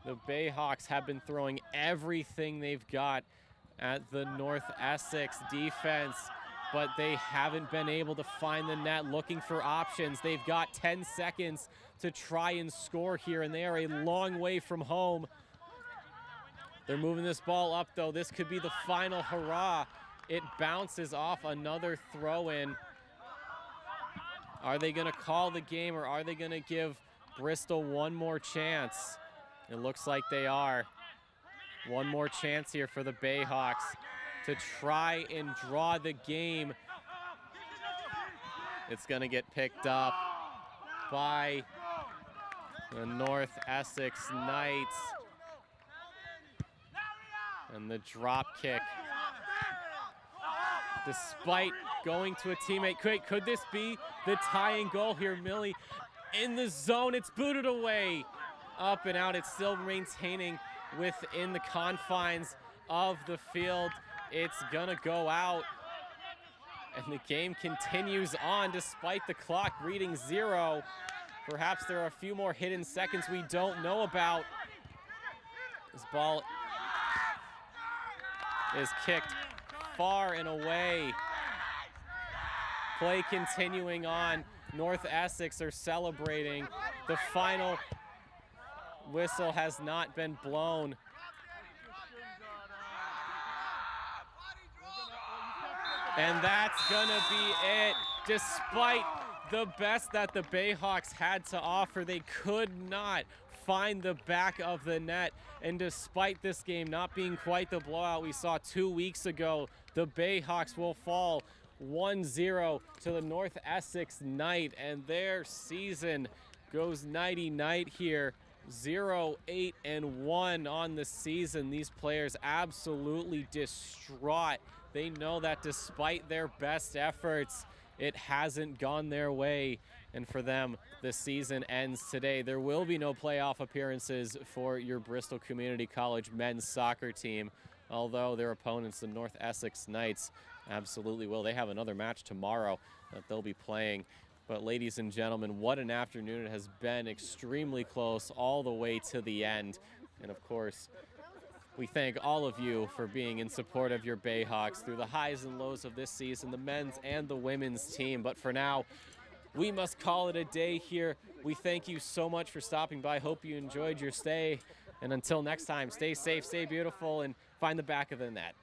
[SPEAKER 1] The Bayhawks have been throwing everything they've got at the North Essex defense, but they haven't been able to find the net, looking for options. They've got 10 seconds to try and score here, and they are a long way from home. They're moving this ball up, though. This could be the final hurrah. It bounces off another throw-in. Are they going to call the game, or are they going to give Bristol one more chance? It looks like they are. One more chance here for the Bayhawks to try and draw the game. It's going to get picked up by the North Essex Knights. And the drop kick, despite going to a teammate. Could this be the tying goal here? Millie in the zone. It's booted away. Up and out. It's still maintaining within the confines of the field. It's gonna go out. And the game continues on despite the clock reading 0. Perhaps there are a few more hidden seconds we don't know about. This ball is kicked far and away. Play continuing on. North Essex are celebrating. The final whistle has not been blown. And that's gonna be it. Despite the best that the Bayhawks had to offer, they could not find the back of the net. And despite this game not being quite the blowout we saw 2 weeks ago, the Bayhawks will fall 1-0 to the North Essex Knight, and their season goes nighty-night here. 0-8-1 on the season. These players absolutely distraught. They know that despite their best efforts, it hasn't gone their way. And for them, the season ends today. There will be no playoff appearances for your Bristol Community College men's soccer team. although their opponents, the North Essex Knights, absolutely will. They have another match tomorrow that they'll be playing. But ladies and gentlemen, what an afternoon it has been. Extremely close all the way to the end. And of course, we thank all of you for being in support of your Bayhawks through the highs and lows of this season, the men's and the women's team. But for now, we must call it a day here. We thank you so much for stopping by. Hope you enjoyed your stay. And until next time, stay safe, stay beautiful, and find the back of the net.